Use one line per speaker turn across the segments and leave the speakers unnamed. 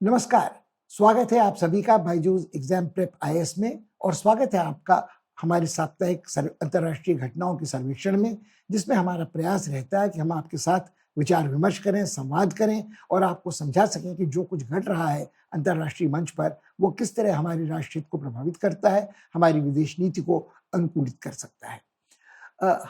नमस्कार। स्वागत है आप सभी का बायजूस एग्जाम प्रेप आईएएस में और स्वागत है आपका हमारे साप्ताहिक अंतर्राष्ट्रीय घटनाओं के सर्वेक्षण में, जिसमें हमारा प्रयास रहता है कि हम आपके साथ विचार विमर्श करें, संवाद करें और आपको समझा सकें कि जो कुछ घट रहा है अंतर्राष्ट्रीय मंच पर वो किस तरह हमारे राष्ट्र हित को प्रभावित करता है, हमारी विदेश नीति को अनुकूलित कर सकता है।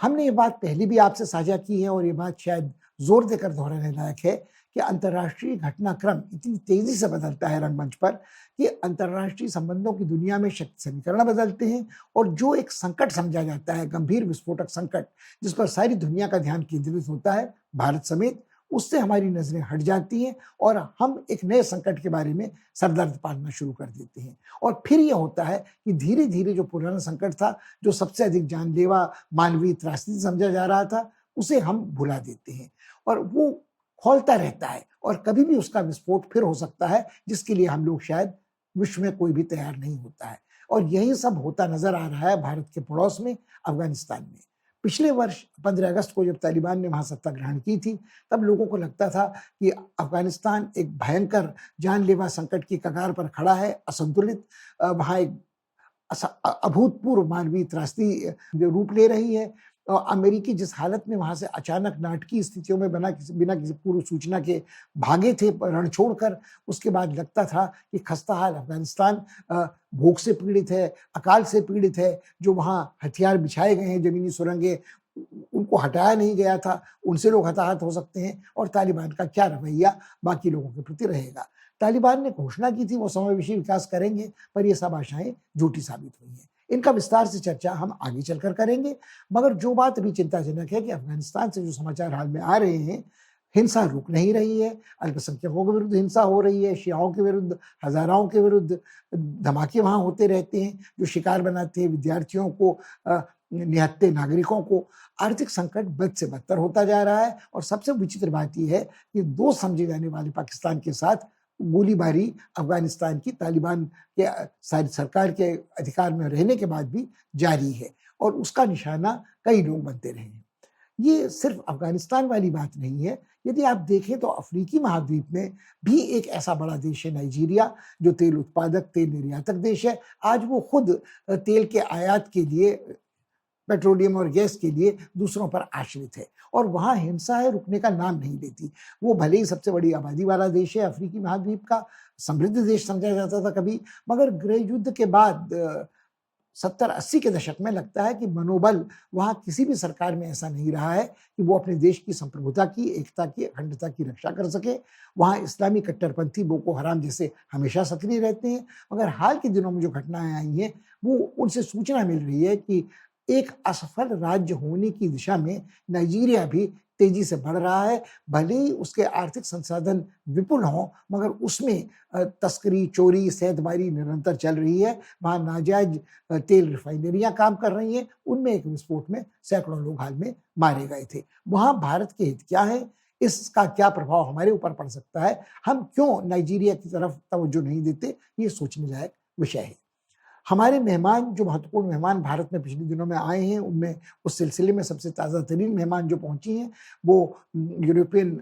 हमने ये बात पहले भी आपसे साझा की है और ये बात शायद जोर देकर दोहराने लायक है कि अंतर्राष्ट्रीय घटनाक्रम इतनी तेजी से बदलता है रंगमंच पर कि अंतर्राष्ट्रीय संबंधों की दुनिया में शक्ति समीकरण बदलते हैं और जो एक संकट समझा जाता है, गंभीर विस्फोटक संकट, जिस पर सारी दुनिया का ध्यान केंद्रित होता है, भारत समेत, उससे हमारी नजरें हट जाती हैं और हम एक नए संकट के बारे में सरदर्द पालना शुरू कर देते हैं। और फिर यह होता है कि धीरे धीरे जो पुराना संकट था, जो सबसे अधिक जानलेवा मानवीय त्रासदी समझा जा रहा था, उसे हम भुला देते हैं और वो खौलता रहता है और कभी भी उसका विस्फोट फिर हो सकता है, जिसके लिए हम लोग शायद विश्व में कोई भी तैयार नहीं होता है। और यही सब होता नजर आ रहा है भारत के पड़ोस में, अफगानिस्तान में। पिछले वर्ष 15 अगस्त को जब तालिबान ने वहां सत्ता ग्रहण की थी, तब लोगों को लगता था कि अफगानिस्तान एक भयंकर जानलेवा संकट की कगार पर खड़ा है, असंतुलित, वहां एक अभूतपूर्व मानवीय त्रासदी जो रूप ले रही है। अमेरिकी जिस हालत में वहां से अचानक नाटकीय स्थितियों में बिना किसी पूर्व सूचना के भागे थे रण छोड़कर, उसके बाद लगता था कि खस्ता हाल अफगानिस्तान भूख से पीड़ित है, अकाल से पीड़ित है। जो वहां हथियार बिछाए गए हैं, जमीनी सुरंगें, उनको हटाया नहीं गया था, उनसे लोग हताहत हो सकते हैं। और तालिबान का क्या रवैया बाकी लोगों के प्रति रहेगा। तालिबान ने घोषणा की थी वो समावेशी विकास करेंगे, पर ये सब आशाएं झूठी साबित हुई हैं। इनका विस्तार से चर्चा हम आगे चलकर करेंगे, मगर जो बात अभी चिंताजनक है कि अफगानिस्तान से जो समाचार हाल में आ रहे हैं, हिंसा रुक नहीं रही है, अल्पसंख्यकों के विरुद्ध हिंसा हो रही है, शियाओं के विरुद्ध, हजाराओं के विरुद्ध धमाके वहां होते रहते हैं, जो शिकार बनाते हैं विद्यार्थियों को, निहत्थे नागरिकों को। आर्थिक संकट बद से बदतर होता जा रहा है और सबसे विचित्र बात यह है कि दोस्त समझे जाने वाले पाकिस्तान के साथ गोलीबारी अफगानिस्तान की तालिबान के सारी सरकार के अधिकार में रहने के बाद भी जारी है और उसका निशाना कई लोग बनते रहे हैं। ये सिर्फ अफगानिस्तान वाली बात नहीं है। यदि आप देखें तो अफ्रीकी महाद्वीप में भी एक ऐसा बड़ा देश है नाइजीरिया, जो तेल उत्पादक, तेल निर्यातक देश है। आज वो खुद तेल के आयात के लिए, पेट्रोलियम और गैस के लिए दूसरों पर आश्रित है और वहां हिंसा है रुकने का नाम नहीं लेती। वो भले ही सबसे बड़ी आबादी वाला देश है, अफ्रीकी महाद्वीप का समृद्ध देश समझा जाता था कभी, मगर गृह युद्ध के बाद 70-80 के दशक में लगता है कि मनोबल वहां किसी भी सरकार में ऐसा नहीं रहा है कि वो अपने देश की संप्रभुता की, एकता की, अखंडता की रक्षा कर सके। वहां इस्लामी कट्टरपंथी बोको हराम जैसे हमेशा सक्रिय रहते हैं, मगर हाल के दिनों में जो घटनाएं आई हैं, वो उनसे सूचना मिल रही है कि एक असफल राज्य होने की दिशा में नाइजीरिया भी तेजी से बढ़ रहा है। भले ही उसके आर्थिक संसाधन विपुल हों, मगर उसमें तस्करी, चोरी, सेंधमारी निरंतर चल रही है। वहां नाजायज तेल रिफाइनरियां काम कर रही हैं, उनमें एक विस्फोट में सैकड़ों लोग हाल में मारे गए थे। वहां भारत के हित क्या है, इसका क्या प्रभाव हमारे ऊपर पड़ सकता है, हम क्यों नाइजीरिया की तरफ तवज्जो नहीं देते, ये सोचने लायक विषय है। हमारे मेहमान, जो महत्वपूर्ण मेहमान भारत में पिछले दिनों में आए हैं, उनमें उस सिलसिले में सबसे ताज़ा तरीन मेहमान जो पहुंची हैं, वो यूरोपियन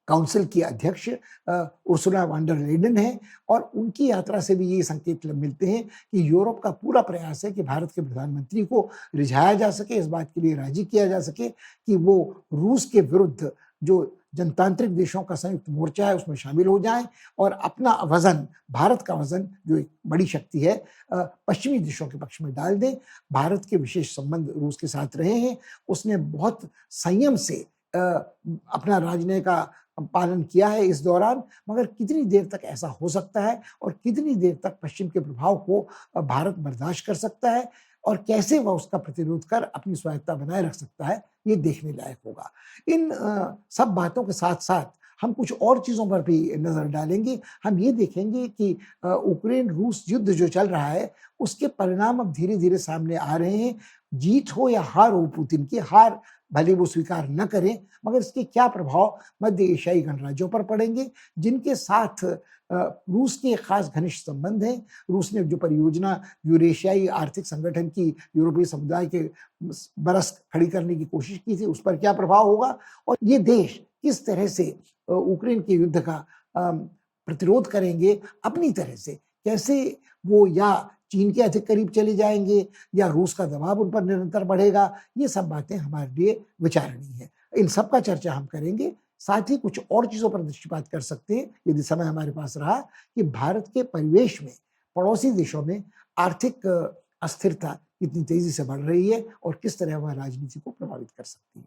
काउंसिल की अध्यक्ष उर्सुला वॉन डर लेयन है और उनकी यात्रा से भी ये संकेत मिलते हैं कि यूरोप का पूरा प्रयास है कि भारत के प्रधानमंत्री को रिझाया जा सके, इस बात के लिए राजी किया जा सके कि वो रूस के विरुद्ध जो जनतांत्रिक देशों का संयुक्त मोर्चा है उसमें शामिल हो जाएं और अपना वजन, भारत का वजन जो एक बड़ी शक्ति है, पश्चिमी देशों के पक्ष में डाल दें। भारत के विशेष संबंध रूस के साथ रहे हैं, उसने बहुत संयम से अपना राजनय का पालन किया है इस दौरान, मगर कितनी देर तक ऐसा हो सकता है और कितनी देर तक पश्चिम के प्रभाव को भारत बर्दाश्त कर सकता है और कैसे वह उसका प्रतिरोध कर अपनी स्वायत्तता बनाए रख सकता है, ये देखने लायक होगा। इन सब बातों के साथ साथ हम कुछ और चीजों पर भी नजर डालेंगे। हम ये देखेंगे कि यूक्रेन रूस युद्ध जो चल रहा है, उसके परिणाम अब धीरे धीरे सामने आ रहे हैं। जीत हो या हार हो पुतिन की, हार भले वो स्वीकार न करें, मगर इसके क्या प्रभाव मध्य एशियाई गणराज्यों पर पड़ेंगे, जिनके साथ रूस के खास घनिष्ठ संबंध हैं। रूस ने जो परियोजना यूरेशियाई आर्थिक संगठन की यूरोपीय समुदाय के बरस खड़ी करने की कोशिश की थी, उस पर क्या प्रभाव होगा और ये देश किस तरह से यूक्रेन के युद्ध का प्रतिरोध करेंगे अपनी तरह से, कैसे वो या चीन के अधिक करीब चले जाएँगे या रूस का दबाव उन पर निरंतर बढ़ेगा, ये सब बातें हमारे लिए विचारणीय हैं। इन सब का चर्चा हम करेंगे, साथ ही कुछ और चीज़ों पर दृष्टिपात कर सकते हैं, यदि समय हमारे पास रहा, कि भारत के परिवेश में, पड़ोसी देशों में आर्थिक अस्थिरता कितनी तेज़ी से बढ़ रही है और किस तरह वह राजनीति को प्रभावित कर सकती है।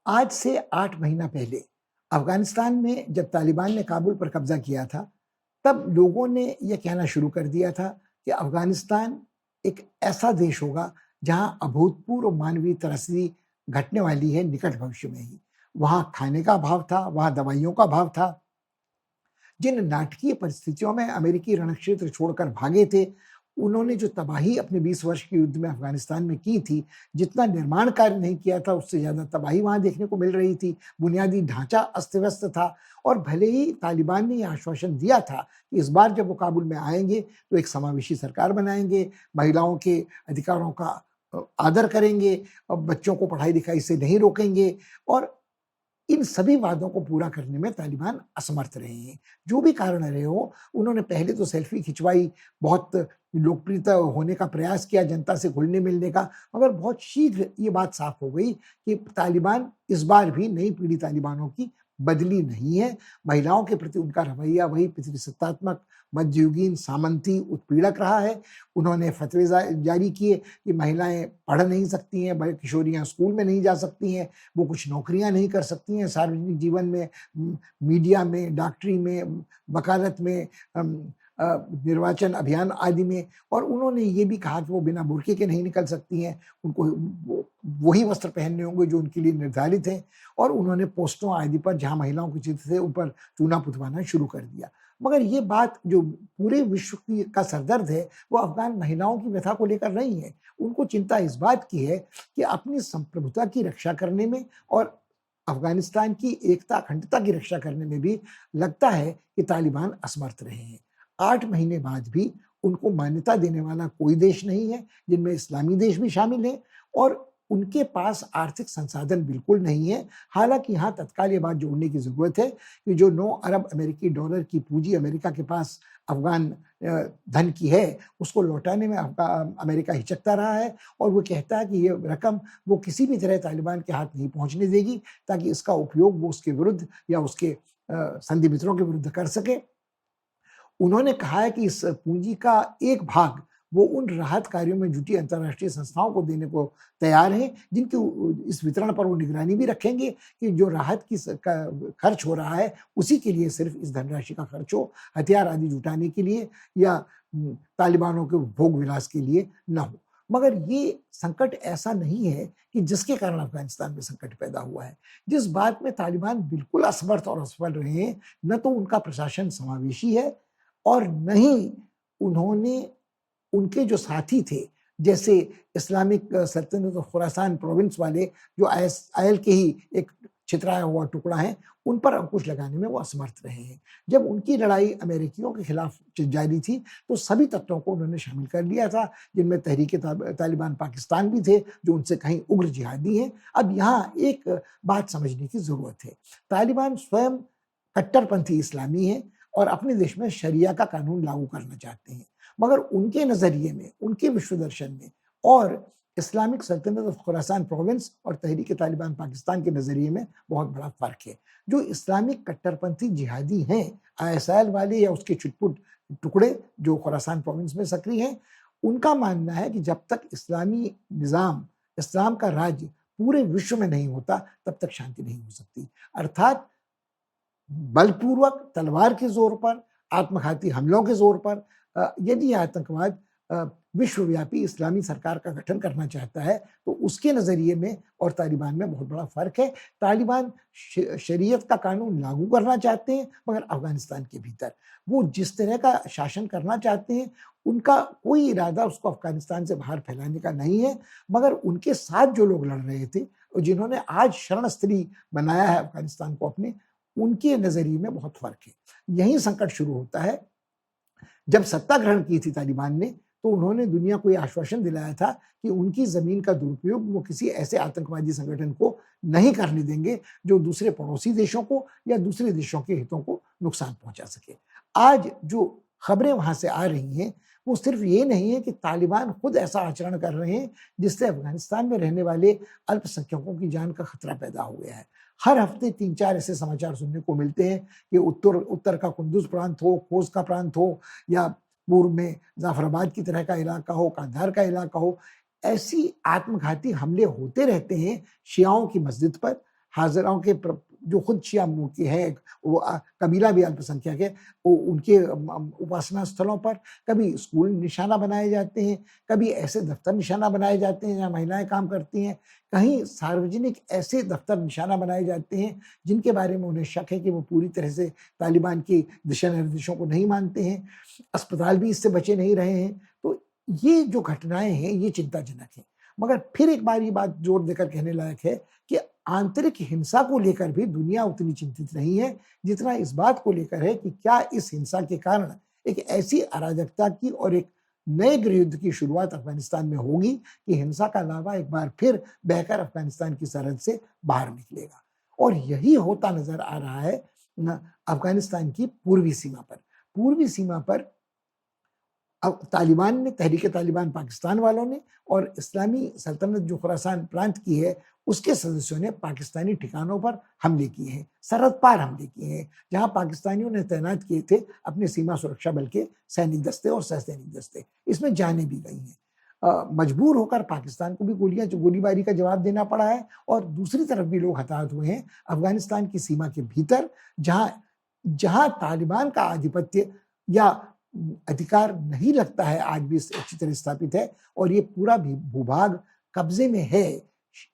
आज से 8 महीना पहले अफ़गानिस्तान में जब तालिबान ने काबुल पर कब्ज़ा किया था, तब लोगों ने ये कहना शुरू कर दिया था कि अफ़गानिस्तान एक ऐसा देश होगा जहाँ अभूतपूर्व मानवीय त्रासदी घटने वाली है निकट भविष्य में ही। वहाँ खाने का अभाव था, वहाँ दवाइयों का अभाव था। जिन नाटकीय परिस्थितियों में अमेरिकी रणक्षेत्र छोड़कर भागे थे, उन्होंने जो तबाही अपने 20 वर्ष के युद्ध में अफ़गानिस्तान में की थी, जितना निर्माण कार्य नहीं किया था, उससे ज़्यादा तबाही वहाँ देखने को मिल रही थी। बुनियादी ढाँचा अस्त-व्यस्त था और भले ही तालिबान ने ये आश्वासन दिया था कि इस बार जब वो काबुल में आएँगे, तो एक समावेशी सरकार बनाएँगे, महिलाओं के अधिकारों का आदर करेंगे और बच्चों को पढ़ाई-लिखाई से नहीं रोकेंगे और इन सभी वादों को पूरा करने में तालिबान असमर्थ रहे हैं। जो भी कारण रहे हो, उन्होंने पहले तो सेल्फी खिंचवाई, बहुत लोकप्रियता होने का प्रयास किया, जनता से घुलने-मिलने का, मगर बहुत शीघ्र ये बात साफ हो गई कि तालिबान इस बार भी नई पीढ़ी तालिबानों की बदली नहीं है। महिलाओं के प्रति उनका रवैया वही पितृसत्तात्मक, मध्ययुगीन, सामंती, उत्पीड़क रहा है। उन्होंने फतवे जारी किए कि महिलाएँ पढ़ नहीं सकती हैं, किशोरियाँ स्कूल में नहीं जा सकती हैं, वो कुछ नौकरियाँ नहीं कर सकती हैं सार्वजनिक जीवन में, मीडिया में, डॉक्टरी में, वकालत में, निर्वाचन अभियान आदि में, और उन्होंने ये भी कहा कि वो बिना बुर्के के नहीं निकल सकती हैं, उनको वो वही वस्त्र पहनने होंगे जो उनके लिए निर्धारित हैं, और उन्होंने पोस्टों आदि पर जहाँ महिलाओं के चित्र थे, उन पर चूना पुतवाना शुरू कर दिया। मगर ये बात जो पूरे विश्व की का सरदर्द है, वो अफ़गान महिलाओं की व्यथा को लेकर नहीं है। उनको चिंता इस बात की है कि अपनी संप्रभुता की रक्षा करने में और अफ़गानिस्तान की एकता, अखंडता की रक्षा करने में भी लगता है कि तालिबान असमर्थ रहे हैं। 8 महीने बाद भी उनको मान्यता देने वाला कोई देश नहीं है, जिनमें इस्लामी देश भी शामिल हैं, और उनके पास आर्थिक संसाधन बिल्कुल नहीं है। हालाँकि यहाँ तत्काल ये बात जोड़ने की ज़रूरत है कि जो 9 अरब अमेरिकी डॉलर की पूँजी अमेरिका के पास अफ़गान धन की है, उसको लौटाने में अमेरिका हिचकता रहा है, और वो कहता है कि ये रकम वो किसी भी तरह तालिबान के हाथ नहीं पहुँचने देगी, ताकि इसका उपयोग वो उसके विरुद्ध या उसके संधि मित्रों के विरुद्ध कर सके। उन्होंने कहा है कि इस पूँजी का एक भाग वो उन राहत कार्यों में जुटी अंतर्राष्ट्रीय संस्थाओं को देने को तैयार हैं, जिनके इस वितरण पर वो निगरानी भी रखेंगे कि जो राहत की खर्च हो रहा है, उसी के लिए सिर्फ़ इस धनराशि का खर्च हो, हथियार आदि जुटाने के लिए या तालिबानों के भोग-विलास के लिए ना हो। मगर ये संकट ऐसा नहीं है कि जिसके कारण अफ़गानिस्तान में संकट पैदा हुआ है। जिस बात में तालिबान बिल्कुल असमर्थ और असफल रहे हैं, न तो उनका प्रशासन समावेशी है और न ही उन्होंने उनके जो साथी थे, जैसे इस्लामिक सल्तनत ऑफ खुरासान प्रोविंस वाले, जो आईएसआईएल के ही एक छितराया हुआ टुकड़ा है, उन पर अंकुश लगाने में वो असमर्थ रहे हैं। जब उनकी लड़ाई अमेरिकियों के खिलाफ जारी थी, तो सभी तत्वों को उन्होंने शामिल कर लिया था, जिनमें तहरीक-ए-तालिबान पाकिस्तान भी थे, जो उनसे कहीं उग्र जिहादी हैं। अब यहाँ एक बात समझने की ज़रूरत है। तालिबान स्वयं कट्टरपंथी इस्लामी हैं और अपने देश में शरिया का कानून लागू करना चाहते हैं। मगर उनके नज़रिए में, उनके विश्व दर्शन में और इस्लामिक सल्तनत ऑफ खुरासान प्रोविंस और तहरीक-ए-तालिबान पाकिस्तान के नज़रिए में बहुत बड़ा फ़र्क है। जो इस्लामिक कट्टरपंथी जिहादी हैं, आईएसआईएल वाले या उसके छुट-पुट टुकड़े जो खुरासान प्रोविंस में सक्रिय हैं, उनका मानना है कि जब तक इस्लामी निज़ाम, इस्लाम का राज्य पूरे विश्व में नहीं होता, तब तक शांति नहीं हो सकती। अर्थात बलपूर्वक तलवार के ज़ोर पर, आत्मघाती हमलों के ज़ोर पर यदि आतंकवाद विश्वव्यापी इस्लामी सरकार का गठन करना चाहता है, तो उसके नज़रिए में और तालिबान में बहुत बड़ा फ़र्क है। तालिबान शरीयत का कानून लागू करना चाहते हैं, मगर अफ़गानिस्तान के भीतर। वो जिस तरह का शासन करना चाहते हैं, उनका कोई इरादा उसको अफ़गानिस्तान से बाहर फैलाने का नहीं है, मगर उनके साथ जो लोग लड़ रहे थे और जिन्होंने आज शरणस्थली बनाया है अफ़गानिस्तान को अपने, उनके नज़रिए में बहुत फ़र्क है। यहीं संकट शुरू होता है। जब सत्ता ग्रहण की थी तालिबान ने, तो उन्होंने दुनिया को ये आश्वासन दिलाया था कि उनकी ज़मीन का दुरुपयोग वो किसी ऐसे आतंकवादी संगठन को नहीं करने देंगे, जो दूसरे पड़ोसी देशों को या दूसरे देशों के हितों को नुकसान पहुँचा सके। आज जो खबरें वहाँ से आ रही हैं, वो सिर्फ ये नहीं है कि तालिबान खुद ऐसा आचरण कर रहे हैं, जिससे अफ़गानिस्तान में रहने वाले अल्पसंख्यकों की जान का खतरा पैदा हो गया है। हर हफ्ते 3-4 ऐसे समाचार सुनने को मिलते हैं कि उत्तर का कुंदुज प्रांत हो, खोज का प्रांत हो या पूर्व में जाफराबाद की तरह का इलाका हो, कांधार का इलाका हो, ऐसी आत्मघाती हमले होते रहते हैं शियाओं की मस्जिद पर, हाज़िराओं के जो खुद शिया मुल्क के हैं, वो कबीला भी अल्पसंख्यक है, वो उनके उपासना स्थलों पर कभी स्कूल निशाना बनाए जाते हैं, कभी ऐसे दफ्तर निशाना बनाए जाते हैं जहाँ महिलाएं काम करती हैं, कहीं सार्वजनिक ऐसे दफ्तर निशाना बनाए जाते हैं जिनके बारे में उन्हें शक है कि वो पूरी तरह से तालिबान के दिशा निर्देशों को नहीं मानते हैं। अस्पताल भी इससे बचे नहीं रहे हैं। तो ये जो घटनाएं हैं ये चिंताजनक हैं। मगर फिर एक बार ये बात जोर देकर कहने लायक है कि आंतरिक हिंसा को लेकर भी दुनिया उतनी चिंतित नहीं है जितना इस बात को लेकर है कि क्या इस हिंसा के कारण एक ऐसी अराजकता की और एक नए गृहयुद्ध की शुरुआत अफगानिस्तान में होगी कि हिंसा का लावा एक बार फिर बहकर अफगानिस्तान की सरहद से बाहर निकलेगा। और यही होता नजर आ रहा है अफगानिस्तान की पूर्वी सीमा पर। पूर्वी सीमा पर अब तालिबान ने, तहरीक तालिबान पाकिस्तान वालों ने और इस्लामी सल्तनत जो खुरासान प्रांत की है, उसके सदस्यों ने पाकिस्तानी ठिकानों पर हमले किए हैं, सरहद पार हमले किए हैं, जहां पाकिस्तानियों ने तैनात किए थे अपने सीमा सुरक्षा बल के सैनिक दस्ते और सैनिक दस्ते। इसमें जानें भी गई हैं। मजबूर होकर पाकिस्तान को भी गोलीबारी का जवाब देना पड़ा है और दूसरी तरफ भी लोग हताहत हुए हैं अफगानिस्तान की सीमा के भीतर, जहां जहां तालिबान का आधिपत्य या अधिकार नहीं लगता है, आज भी अच्छी तरह स्थापित है और ये पूरा भी भूभाग कब्जे में है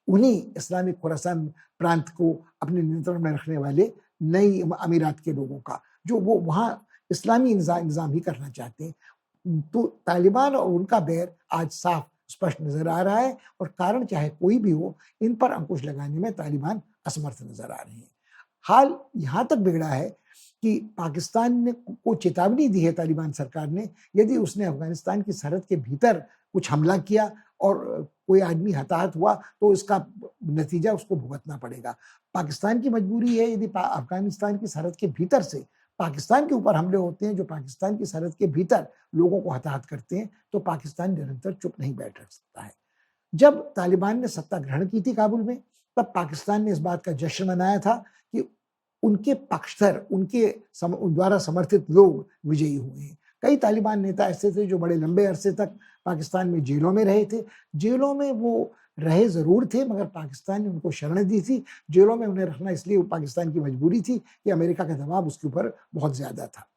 उन्हीं इस्लामिक खुरासान प्रांत को अपने नियंत्रण में रखने वाले नई अमीरात के लोगों का, जो वो वहाँ इस्लामी निज़ाम ही करना चाहते हैं। तो तालिबान और उनका बैर आज साफ स्पष्ट नजर आ रहा है और कारण चाहे कोई भी हो, इन पर अंकुश लगाने में तालिबान असमर्थ नजर आ रहे हैं। हाल यहाँ तक बिगड़ा है कि पाकिस्तान ने को चेतावनी दी है तालिबान सरकार ने, यदि उसने अफगानिस्तान की सरहद के भीतर कुछ हमला किया और कोई आदमी हताहत हुआ तो इसका नतीजा उसको भुगतना पड़ेगा। पाकिस्तान की मजबूरी है, यदि अफगानिस्तान की सरहद के भीतर से पाकिस्तान के ऊपर हमले होते हैं जो पाकिस्तान की सरहद के भीतर लोगों को हताहत करते हैं, तो पाकिस्तान निरंतर चुप नहीं बैठ सकता है। जब तालिबान ने सत्ता ग्रहण की थी काबुल में, तब पाकिस्तान ने इस बात का जश्न मनाया था कि उनके पक्षधर, उनके द्वारा समर्थित लोग विजयी हुए हैं। कई तालिबान नेता ऐसे थे जो बड़े लंबे अरसे तक पाकिस्तान में जेलों में रहे थे। जेलों में वो रहे ज़रूर थे, मगर पाकिस्तान ने उनको शरण दी थी। जेलों में उन्हें रखना इसलिए पाकिस्तान की मजबूरी थी कि अमेरिका का दबाव उसके ऊपर बहुत ज़्यादा था।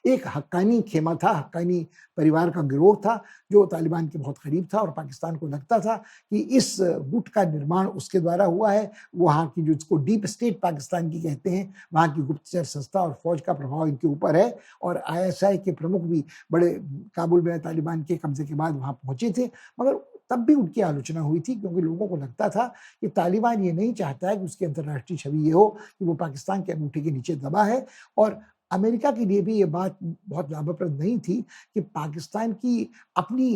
एक हक्कानी खेमा था, हक्कानी परिवार का गिरोह था जो तालिबान के बहुत करीब था और पाकिस्तान को लगता था कि इस गुट का निर्माण उसके द्वारा हुआ है। वहाँ की जो इसको डीप स्टेट पाकिस्तान की कहते हैं, वहाँ की गुप्तचर संस्था और फौज का प्रभाव इनके ऊपर है और आईएसआई के प्रमुख भी बड़े काबुल में तालिबान के कब्जे के बाद वहाँ पहुंचे थे, मगर तब भी उनकी आलोचना हुई थी क्योंकि लोगों को लगता था कि तालिबान ये नहीं चाहता है कि उसकी अंतर्राष्ट्रीय छवि ये हो कि वो पाकिस्तान के अंगूठे के नीचे दबा है। और अमेरिका के लिए भी ये बात बहुत लाभप्रद नहीं थी कि पाकिस्तान की अपनी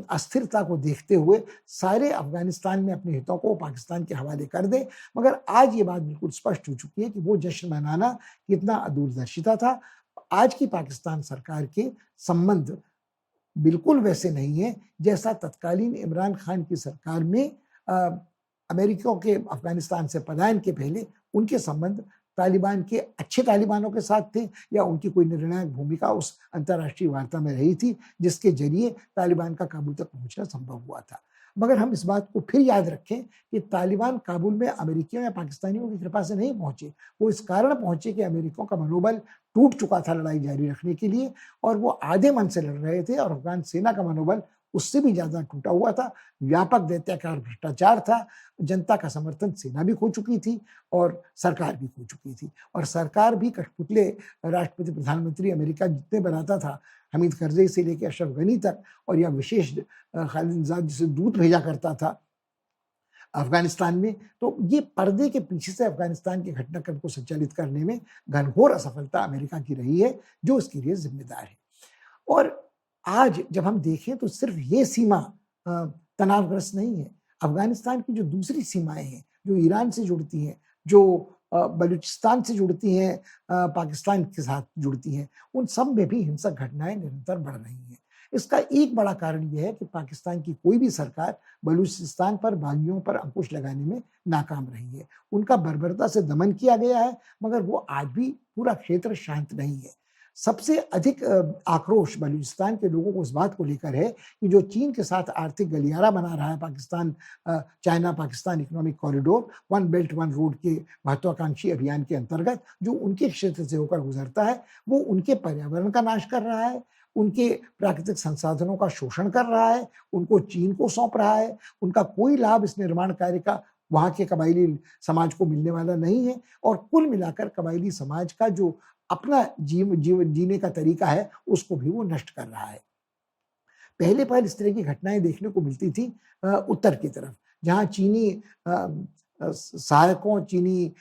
अस्थिरता को देखते हुए सारे अफगानिस्तान में अपने हितों को पाकिस्तान के हवाले कर दे। मगर आज ये बात बिल्कुल स्पष्ट हो चुकी है कि वो जश्न मनाना कितना दूरदर्शिता था। आज की पाकिस्तान सरकार के संबंध बिल्कुल वैसे नहीं है जैसा तत्कालीन इमरान खान की सरकार में अमेरिका के अफगानिस्तान से पलायन के पहले उनके संबंध तालिबान के अच्छे तालिबानों के साथ थे या उनकी कोई निर्णायक भूमिका उस अंतर्राष्ट्रीय वार्ता में रही थी जिसके जरिए तालिबान का काबुल तक पहुंचना संभव हुआ था। मगर हम इस बात को फिर याद रखें कि तालिबान काबुल में अमेरिकियों या पाकिस्तानियों की कृपा से नहीं पहुंचे, वो इस कारण पहुंचे कि अमेरिकियों का मनोबल टूट चुका था लड़ाई जारी रखने के लिए और वो आधे मन से लड़ रहे थे और अफगान सेना का मनोबल उससे भी ज्यादा टूटा हुआ था। व्यापक दैत्याकार भ्रष्टाचार था, जनता का समर्थन सेना भी खो चुकी थी और सरकार भी खो चुकी थी और सरकार भी कठपुतले राष्ट्रपति प्रधानमंत्री अमेरिका जितने बनाता था, हमीद करजई से लेकर अशरफ गनी तक, और या विशेष खालिद जिसे दूत भेजा करता था अफगानिस्तान में, तो ये पर्दे के पीछे से अफगानिस्तान के घटनाक्रम को संचालित करने में घनघोर असफलता अमेरिका की रही है जो इसके लिए जिम्मेदार है। और आज जब हम देखें तो सिर्फ ये सीमा अ, तनावग्रस्त नहीं है। अफ़गानिस्तान की जो दूसरी सीमाएँ हैं, जो ईरान से जुड़ती हैं, जो बलूचिस्तान से जुड़ती हैं, पाकिस्तान के साथ जुड़ती हैं, उन सब में भी हिंसक घटनाएँ निरंतर बढ़ रही हैं। इसका एक बड़ा कारण ये है कि पाकिस्तान की कोई भी सरकार बलूचिस्तान पर बागियों पर अंकुश लगाने में नाकाम रही है। उनका बर्बरता से दमन किया गया है, मगर वो आज भी पूरा क्षेत्र शांत नहीं है। सबसे अधिक आक्रोश बलूचिस्तान के लोगों को इस बात को लेकर है कि जो चीन के साथ आर्थिक गलियारा बना रहा है Pakistan, China Pakistan economic corridor, one belt one road के महत्वाकांक्षी अभियान के अंतर्गत जो उनके क्षेत्र से होकर गुजरता है, वो उनके पर्यावरण का नाश कर रहा है, उनके प्राकृतिक संसाधनों का शोषण कर रहा है, उनको चीन को सौंप रहा है, उनका कोई लाभ इस निर्माण कार्य का वहाँ के कबायली समाज को मिलने वाला नहीं है और कुल मिलाकर कबायली समाज का जो अपना जीवन जीने का तरीका है, उसको भी वो नष्ट कर रहा है। पहले इस तरह की घटनाएँ देखने को मिलती थी उत्तर की तरफ, जहाँ चीनी सहायकों, चीनी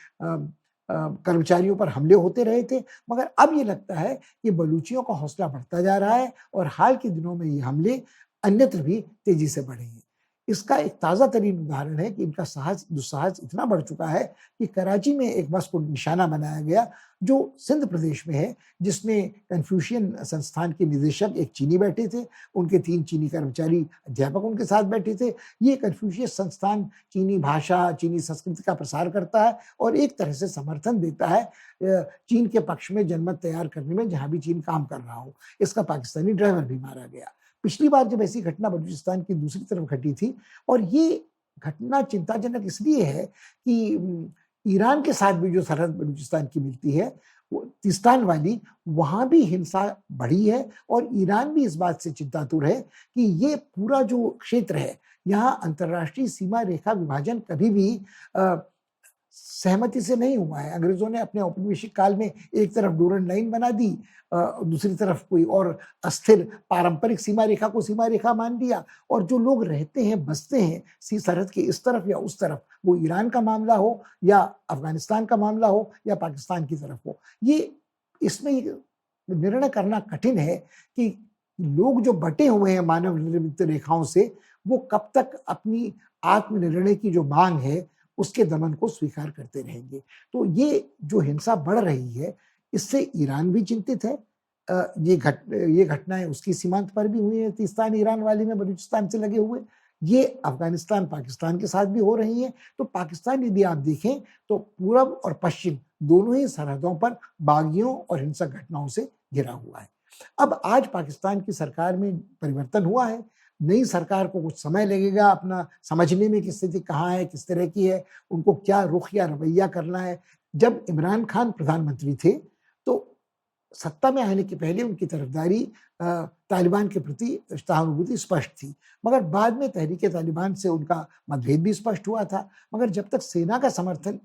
कर्मचारियों पर हमले होते रहे थे, मगर अब ये लगता है कि बलूचियों का हौसला बढ़ता जा रहा है और हाल के दिनों में ये हमले अन्यत्र भी तेज़ी से बढ़े हैं। इसका एक ताज़ा तरीन उदाहरण है कि इनका दुस्साहस इतना बढ़ चुका है कि कराची में एक बस को निशाना बनाया गया, जो सिंध प्रदेश में है, जिसमें कन्फ्यूशियन संस्थान के निदेशक एक चीनी बैठे थे, उनके 3 चीनी कर्मचारी अध्यापक उनके साथ बैठे थे। ये कन्फ्यूशियस संस्थान चीनी भाषा, चीनी संस्कृति का प्रसार करता है और एक तरह से समर्थन देता है चीन के पक्ष में जनमत तैयार करने में जहाँ भी चीन काम कर रहा हो। इसका पाकिस्तानी ड्राइवर भी मारा गया। पिछली बार जब ऐसी घटना बलूचिस्तान की दूसरी तरफ घटी थी और ये घटना चिंताजनक इसलिए है कि ईरान के साथ भी जो सरहद बलूचिस्तान की मिलती है, वो तीस्तान वाली, वहाँ भी हिंसा बढ़ी है और ईरान भी इस बात से चिंतातुर है कि ये पूरा जो क्षेत्र है, यहाँ अंतर्राष्ट्रीय सीमा रेखा विभाजन कभी भी अ, सहमति से नहीं हुआ है। अंग्रेज़ों ने अपने औपनिवेशिक काल में एक तरफ डोरंड लाइन बना दी, दूसरी तरफ कोई और अस्थिर पारंपरिक सीमा रेखा को सीमा रेखा मान लिया और जो लोग रहते हैं, बसते हैं सरहद के इस तरफ या उस तरफ, वो ईरान का मामला हो या अफ़गानिस्तान का मामला हो या पाकिस्तान की तरफ हो। ये इसमें ये निर्णय करना कठिन है कि लोग जो बँटे हुए हैं मानव निर्मित रेखाओं से, वो कब तक अपनी आत्मनिर्णय की जो माँग है, उसके दमन को स्वीकार करते रहेंगे। तो ये जो हिंसा बढ़ रही है, इससे ईरान भी चिंतित है। ये घटनाएँ उसकी सीमांत पर भी हुई हैं, तीस्तान ईरान वाली में बलूचिस्तान से लगे हुए। ये अफ़गानिस्तान, पाकिस्तान के साथ भी हो रही हैं। तो पाकिस्तान यदि आप देखें, तो पूरब और पश्चिम दोनों ही सरहदों पर बागियों और हिंसक घटनाओं से घिरा हुआ है। अब आज पाकिस्तान की सरकार में परिवर्तन हुआ है। नई सरकार को कुछ समय लगेगा अपना समझने में कि स्थिति कहाँ है, किस तरह की है, उनको क्या रुख या रवैया करना है। जब इमरान खान प्रधानमंत्री थे, तो सत्ता में आने के पहले उनकी तरफदारी तालिबान के प्रति सहानुभूति स्पष्ट थी। मगर बाद में तहरीक-ए-तालिबान से उनका मतभेद भी स्पष्ट हुआ था। मगर जब तक सेना का समर्थन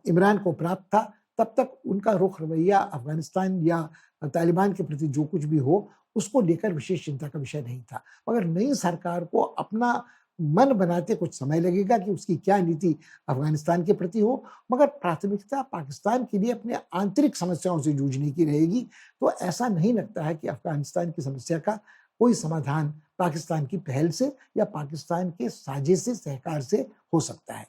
इमरान को प्राप्त था, तब तक उनका रुख रवैया अफ़गानिस्तान या तालिबान के प्रति जो कुछ भी हो, उसको लेकर विशेष चिंता का विषय नहीं था। मगर नई सरकार को अपना मन बनाते कुछ समय लगेगा कि उसकी क्या नीति अफ़गानिस्तान के प्रति हो, मगर प्राथमिकता पाकिस्तान के लिए अपने आंतरिक समस्याओं से जूझने की रहेगी। तो ऐसा नहीं लगता है कि अफ़गानिस्तान की समस्या का कोई समाधान पाकिस्तान की पहल से या पाकिस्तान के साझे से, सहकार से हो सकता है।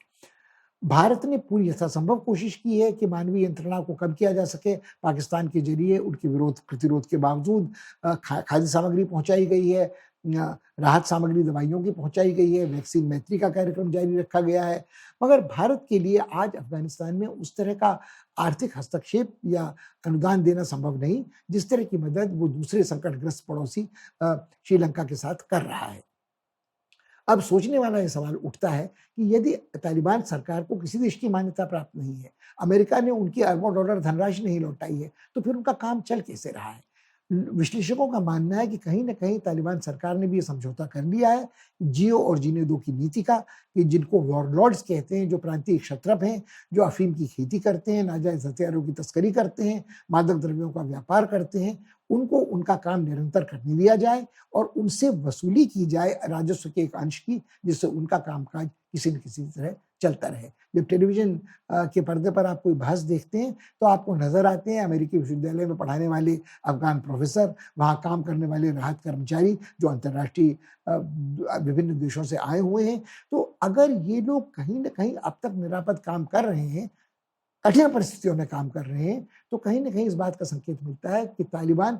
भारत ने पूरी यथासंभव कोशिश की है कि मानवीय यंत्रणा को कम किया जा सके। पाकिस्तान के ज़रिए उनके प्रतिरोध के बावजूद खाद्य सामग्री पहुँचाई गई है, राहत सामग्री दवाइयों की पहुँचाई गई है, वैक्सीन मैत्री का कार्यक्रम जारी रखा गया है। मगर भारत के लिए आज अफ़गानिस्तान में उस तरह का आर्थिक हस्तक्षेप या अनुदान देना संभव नहीं, जिस तरह की मदद वो दूसरे संकटग्रस्त पड़ोसी श्रीलंका के साथ कर रहा है। अब सोचने वाला ये सवाल उठता है कि यदि तालिबान सरकार को किसी देश की मान्यता प्राप्त नहीं है, अमेरिका ने उनकी अरबों डॉलर धनराशि नहीं लौटाई है, तो फिर उनका काम चल कैसे रहा है? विश्लेषकों का मानना है कि कहीं न कहीं तालिबान सरकार ने भी ये समझौता कर लिया है, जियो और जीने दो की नीति का, कि जिनको वॉरलॉर्ड्स कहते हैं, जो प्रांतीय क्षत्रप हैं, जो अफ़ीम की खेती करते हैं, नाजायज़ हथियारों की तस्करी करते हैं, मादक द्रव्यों का व्यापार करते हैं, उनको उनका काम निरंतर करने दिया जाए और उनसे वसूली की जाए राजस्व के एक अंश की, जिससे उनका कामकाज किसी न किसी तरह चलता रहे। जब टेलीविज़न के पर्दे पर आप कोई बहस देखते हैं, तो आपको नज़र आते हैं अमेरिकी विश्वविद्यालय में पढ़ाने वाले अफ़गान प्रोफ़ेसर, वहाँ काम करने वाले राहत कर्मचारी जो अंतर्राष्ट्रीय विभिन्न देशों से आए हुए हैं। तो अगर ये लोग कहीं न कहीं अब तक निरापद काम कर रहे हैं, कठिन परिस्थितियों में काम कर रहे हैं, तो कहीं न कहीं इस बात का संकेत मिलता है कि तालिबान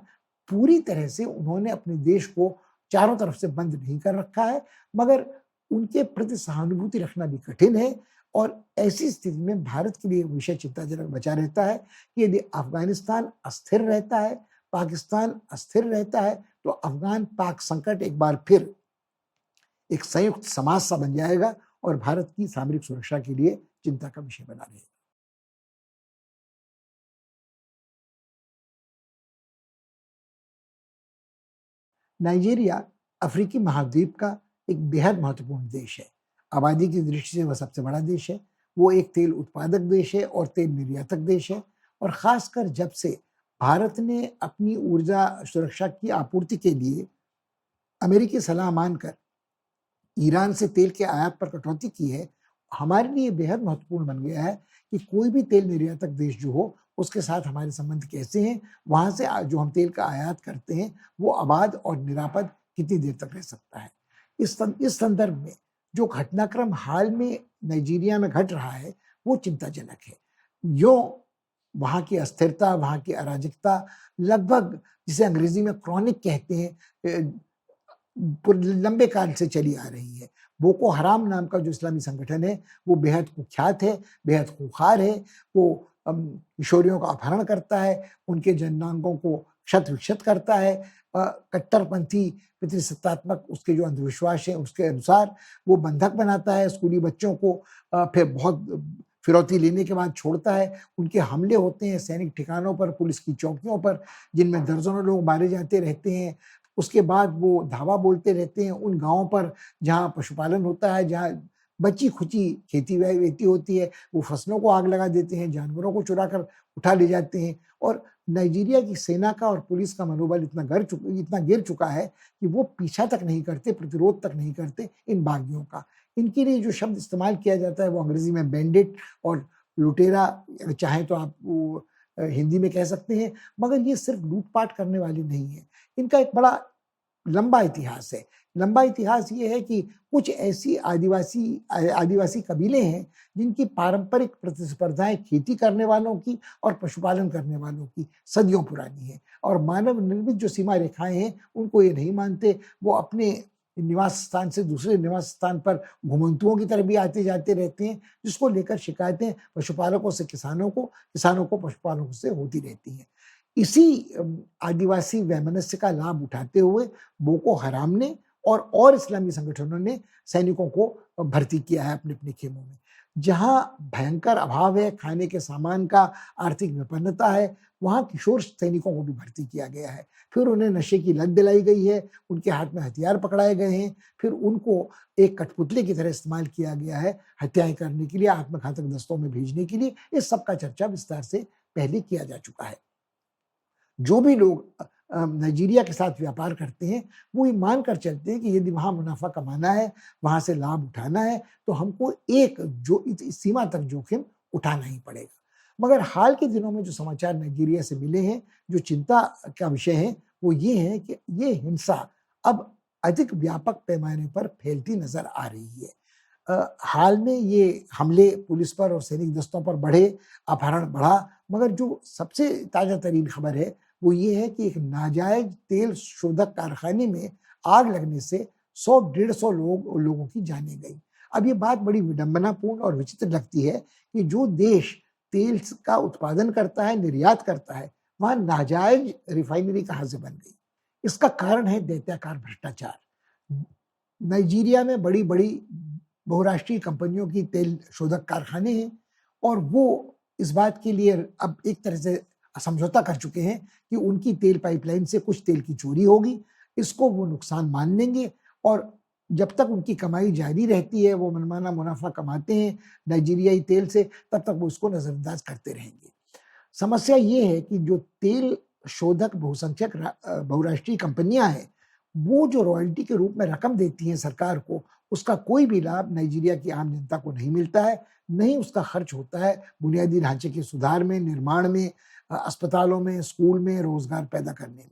पूरी तरह से उन्होंने अपने देश को चारों तरफ से बंद नहीं कर रखा है, मगर उनके प्रति सहानुभूति रखना भी कठिन है और ऐसी स्थिति में भारत के लिए विषय चिंताजनक बचा रहता है कि यदि अफ़गानिस्तान अस्थिर रहता है, पाकिस्तान अस्थिर रहता है, तो अफ़गान-पाक संकट एक बार फिर एक संयुक्त समाज-सा बन जाएगा और भारत की सामरिक सुरक्षा के लिए चिंता का विषय बना रहेगा। नाइजीरिया अफ्रीकी महाद्वीप का एक बेहद महत्वपूर्ण देश है। आबादी की दृष्टि से वह सबसे बड़ा देश है। वो एक तेल उत्पादक देश है और तेल निर्यातक देश है और ख़ासकर जब से भारत ने अपनी ऊर्जा सुरक्षा की आपूर्ति के लिए अमेरिकी सलाह मानकर ईरान से तेल के आयात पर कटौती की है, हमारे लिए बेहद महत्वपूर्ण बन गया है कि कोई भी तेल निर्यातक देश जो हो, उसके साथ हमारे संबंध कैसे हैं, वहाँ से जो हम तेल का आयात करते हैं, वो आबाद और निरापद कितनी देर तक रह सकता है। इस संदर्भ में जो घटनाक्रम हाल में नाइजीरिया में घट रहा है, वो चिंताजनक है। यों वहाँ की अस्थिरता, वहाँ की अराजकता लगभग जिसे अंग्रेज़ी में क्रॉनिक कहते हैं लंबे काल से चली आ रही है। बोको हराम नाम का जो इस्लामी संगठन है, वो बेहद कुख्यात है, बेहद खूंखार है। वो किशोरियों का अपहरण करता है, उनके जननांगों को क्षत-विक्षत करता है। कट्टरपंथी पितृसत्तात्मक उसके जो अंधविश्वास हैं, उसके अनुसार वो बंधक बनाता है स्कूली बच्चों को, फिर बहुत फिरौती लेने के बाद छोड़ता है। उनके हमले होते हैं सैनिक ठिकानों पर, पुलिस की चौकियों पर, जिनमें दर्जनों लोग मारे जाते रहते हैं। उसके बाद वो धावा बोलते रहते हैं उन गाँवों पर जहाँ पशुपालन होता है, जहाँ बची-खुची खेती-वेती होती है, वो फसलों को आग लगा देते हैं, जानवरों को चुरा कर उठा ले जाते हैं और नाइजीरिया की सेना का और पुलिस का मनोबल इतना गिर चुका है कि वो पीछा तक नहीं करते, प्रतिरोध तक नहीं करते इन बागियों का। इनके लिए जो शब्द इस्तेमाल किया जाता है वो अंग्रेज़ी में बैंडिट और लुटेरा, चाहें तो आप वो हिंदी में कह सकते हैं, मगर ये सिर्फ़ लूट-पाट करने वाले नहीं हैं। इनका एक बड़ा लंबा इतिहास है। लंबा इतिहास ये है कि कुछ ऐसी आदिवासी कबीले हैं, जिनकी पारंपरिक प्रतिस्पर्धाएँ खेती करने वालों की और पशुपालन करने वालों की सदियों पुरानी है और मानव निर्मित जो सीमा रेखाएँ हैं, उनको ये नहीं मानते। वो अपने निवास स्थान से दूसरे निवास स्थान पर घुमंतुओं की तरह भी आते-जाते रहते हैं, जिसको लेकर शिकायतें पशुपालकों से किसानों को, किसानों को पशुपालकों से होती रहती हैं। इसी आदिवासी वैमनस्य का लाभ उठाते हुए बोको हराम ने और इस्लामी संगठनों ने सैनिकों को भर्ती किया है अपने-अपने खेमों में। जहाँ भयंकर अभाव है, खाने के सामान का, आर्थिक विपन्नता है, वहाँ किशोर सैनिकों को भी भर्ती किया गया है। फिर उन्हें नशे की लत दिलाई गई है, उनके हाथ में हथियार पकड़ाए गए हैं, फिर उनको एक कठपुतली की तरह इस्तेमाल किया गया है, हत्याएँ करने के लिए, आत्मघातक दस्तों में भेजने के लिए। इस सब का चर्चा विस्तार से पहले किया जा चुका है। जो भी लोग नाइजीरिया के साथ व्यापार करते हैं, वो ये मान कर चलते हैं कि यदि वहाँ मुनाफ़ा कमाना है, वहाँ से लाभ उठाना है, तो हमको एक जो इस सीमा तक जोखिम उठाना ही पड़ेगा। मगर हाल के दिनों में जो समाचार नाइजीरिया से मिले हैं, जो चिंता का विषय है, वो ये है कि ये हिंसा अब अधिक व्यापक पैमाने पर फैलती नज़र आ रही है। हाल में ये हमले पुलिस पर और सैनिक दस्तों पर बढ़े, अपहरण बढ़ा, मगर जो सबसे ताज़ा तरीन खबर है, वो ये है कि एक नाजायज़ तेल शोधक कारखाने में आग लगने से 100 डेढ़ 100 लोगों की जानें गईं। अब ये बात बड़ी विडंबनापूर्ण और विचित्र लगती है कि जो देश तेल का उत्पादन करता है, निर्यात करता है, वहाँ नाजायज़ रिफाइनरी कहाँ से बन गई? इसका कारण है दैत्याकार भ्रष्टाचार। नाइजीरिया में बड़ी-बड़ी बहुराष्ट्रीय कंपनियों की तेल शोधक कारखाने हैं और वो इस बात के लिए अब एक तरह से समझौता कर चुके हैं कि उनकी तेल पाइपलाइन से कुछ तेल की चोरी होगी, इसको वो नुकसान मान लेंगे और जब तक उनकी कमाई जारी रहती है, वो मनमाना मुनाफ़ा कमाते हैं नाइजीरियाई तेल से, तब तक वो इसको नज़रअंदाज करते रहेंगे। समस्या ये है कि जो तेल शोधक बहुराष्ट्रीय कंपनियाँ हैं, वो जो रॉयल्टी के रूप में रकम देती हैं सरकार को, उसका कोई भी लाभ नाइजीरिया की आम जनता को नहीं मिलता है, नहीं उसका खर्च होता है बुनियादी ढांचे के सुधार में, निर्माण में, अस्पतालों में, स्कूल में, रोजगार पैदा करने में।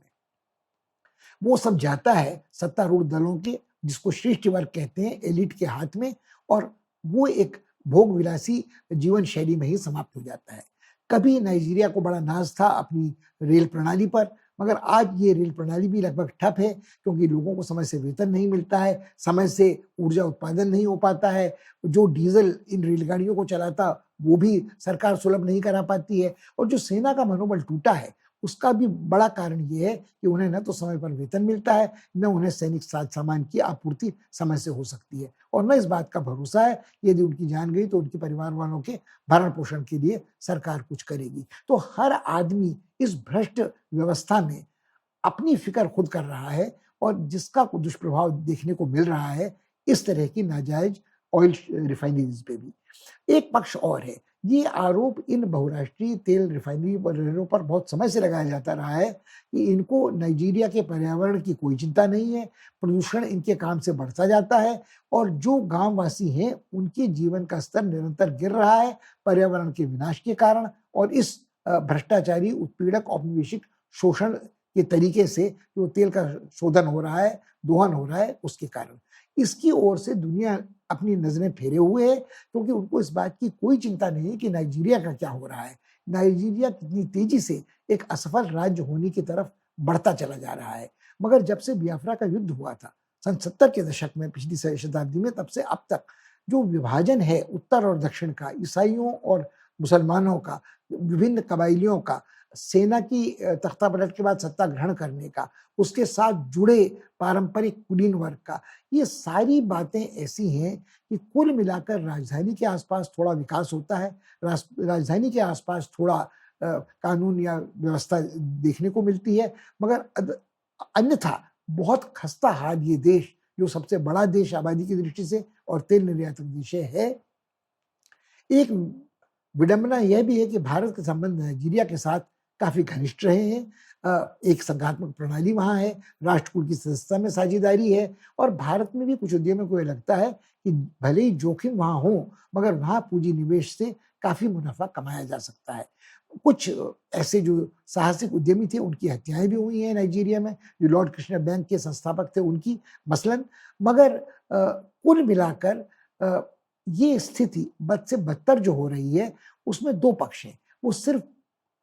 वो सब जाता है सत्तारूढ़ दलों के, जिसको श्रेष्ठ वर्ग कहते हैं, एलिट के हाथ में, और वो एक भोग विलासी जीवन शैली में ही समाप्त हो जाता है। कभी नाइजीरिया को बड़ा नाज था अपनी रेल प्रणाली पर, मगर आज ये रेल प्रणाली भी लगभग ठप है, क्योंकि लोगों को समय से वेतन नहीं मिलता है, समय से ऊर्जा उत्पादन नहीं हो पाता है, जो डीजल इन रेलगाड़ियों को चलाता वो भी सरकार सुलभ नहीं करा पाती है, और जो सेना का मनोबल टूटा है उसका भी बड़ा कारण ये है कि उन्हें न तो समय पर वेतन मिलता है, न उन्हें सैनिक साज सामान की आपूर्ति समय से हो सकती है, और न इस बात का भरोसा है कि यदि उनकी जान गई तो उनके परिवार वालों के भरण पोषण के लिए सरकार कुछ करेगी। तो हर आदमी इस भ्रष्ट व्यवस्था में अपनी फिक्र खुद कर रहा है, और जिसका दुष्प्रभाव देखने को मिल रहा है इस तरह की नाजायज ऑयल रिफाइनरीज पे भी। एक पक्ष और है, ये आरोप इन बहुराष्ट्रीय तेल रिफाइनरी वगैरह पर बहुत समय से लगाया जाता रहा है कि इनको नाइजीरिया के पर्यावरण की कोई चिंता नहीं है, प्रदूषण इनके काम से बढ़ता जाता है, और जो गांववासी हैं उनके जीवन का स्तर निरंतर गिर रहा है पर्यावरण के विनाश के कारण, और इस भ्रष्टाचारी, उत्पीड़क, औपनिवेशिक शोषण के तरीके से जो तेल का शोधन हो रहा है, दोहन हो रहा है, उसके कारण। इसकी ओर से दुनिया अपनी नजरें फेरे हुए है, क्योंकि उनको इस बात की कोई चिंता नहीं है कि नाइजीरिया का क्या हो रहा है। नाइजीरिया कितनी तेजी से एक असफल राज्य होने की तरफ बढ़ता चला जा रहा है। मगर जब से बियाफ्रा का युद्ध हुआ था सन 70 के दशक में, पिछली शताब्दी में, तब से अब तक जो विभाजन है उत्तर और दक्षिण का, ईसाइयों और मुसलमानों का, विभिन्न कबाइलियों का, सेना की तख्तापलट के बाद सत्ता ग्रहण करने का, उसके साथ जुड़े पारंपरिक कुलीन वर्ग का, ये सारी बातें ऐसी हैं कि कुल मिलाकर राजधानी के आसपास थोड़ा विकास होता है, राजधानी के आसपास थोड़ा कानून या व्यवस्था देखने को मिलती है, मगर अन्यथा बहुत खस्ता हाल ये देश, जो सबसे बड़ा देश आबादी की दृष्टि से और तेल निर्यातक देश है। एक विडंबना यह भी है कि भारत के संबंध नाइजीरिया के साथ काफी घनिष्ठ रहे हैं। एक संघात्मक प्रणाली वहां है, राष्ट्रकुल की सदस्यता में साझेदारी है, और भारत में भी कुछ उद्यमियों को यह लगता है कि भले ही जोखिम वहां हो, मगर वहां पूंजी निवेश से काफी मुनाफा कमाया जा सकता है। कुछ ऐसे जो साहसिक उद्यमी थे उनकी हत्याएं भी हुई हैं नाइजीरिया में, जो लॉर्ड कृष्ण बैंक के संस्थापक थे उनकी मसलन। मगर कुल मिलाकर ये स्थिति बद से बदतर जो हो रही है उसमें दो पक्ष हैं। वो सिर्फ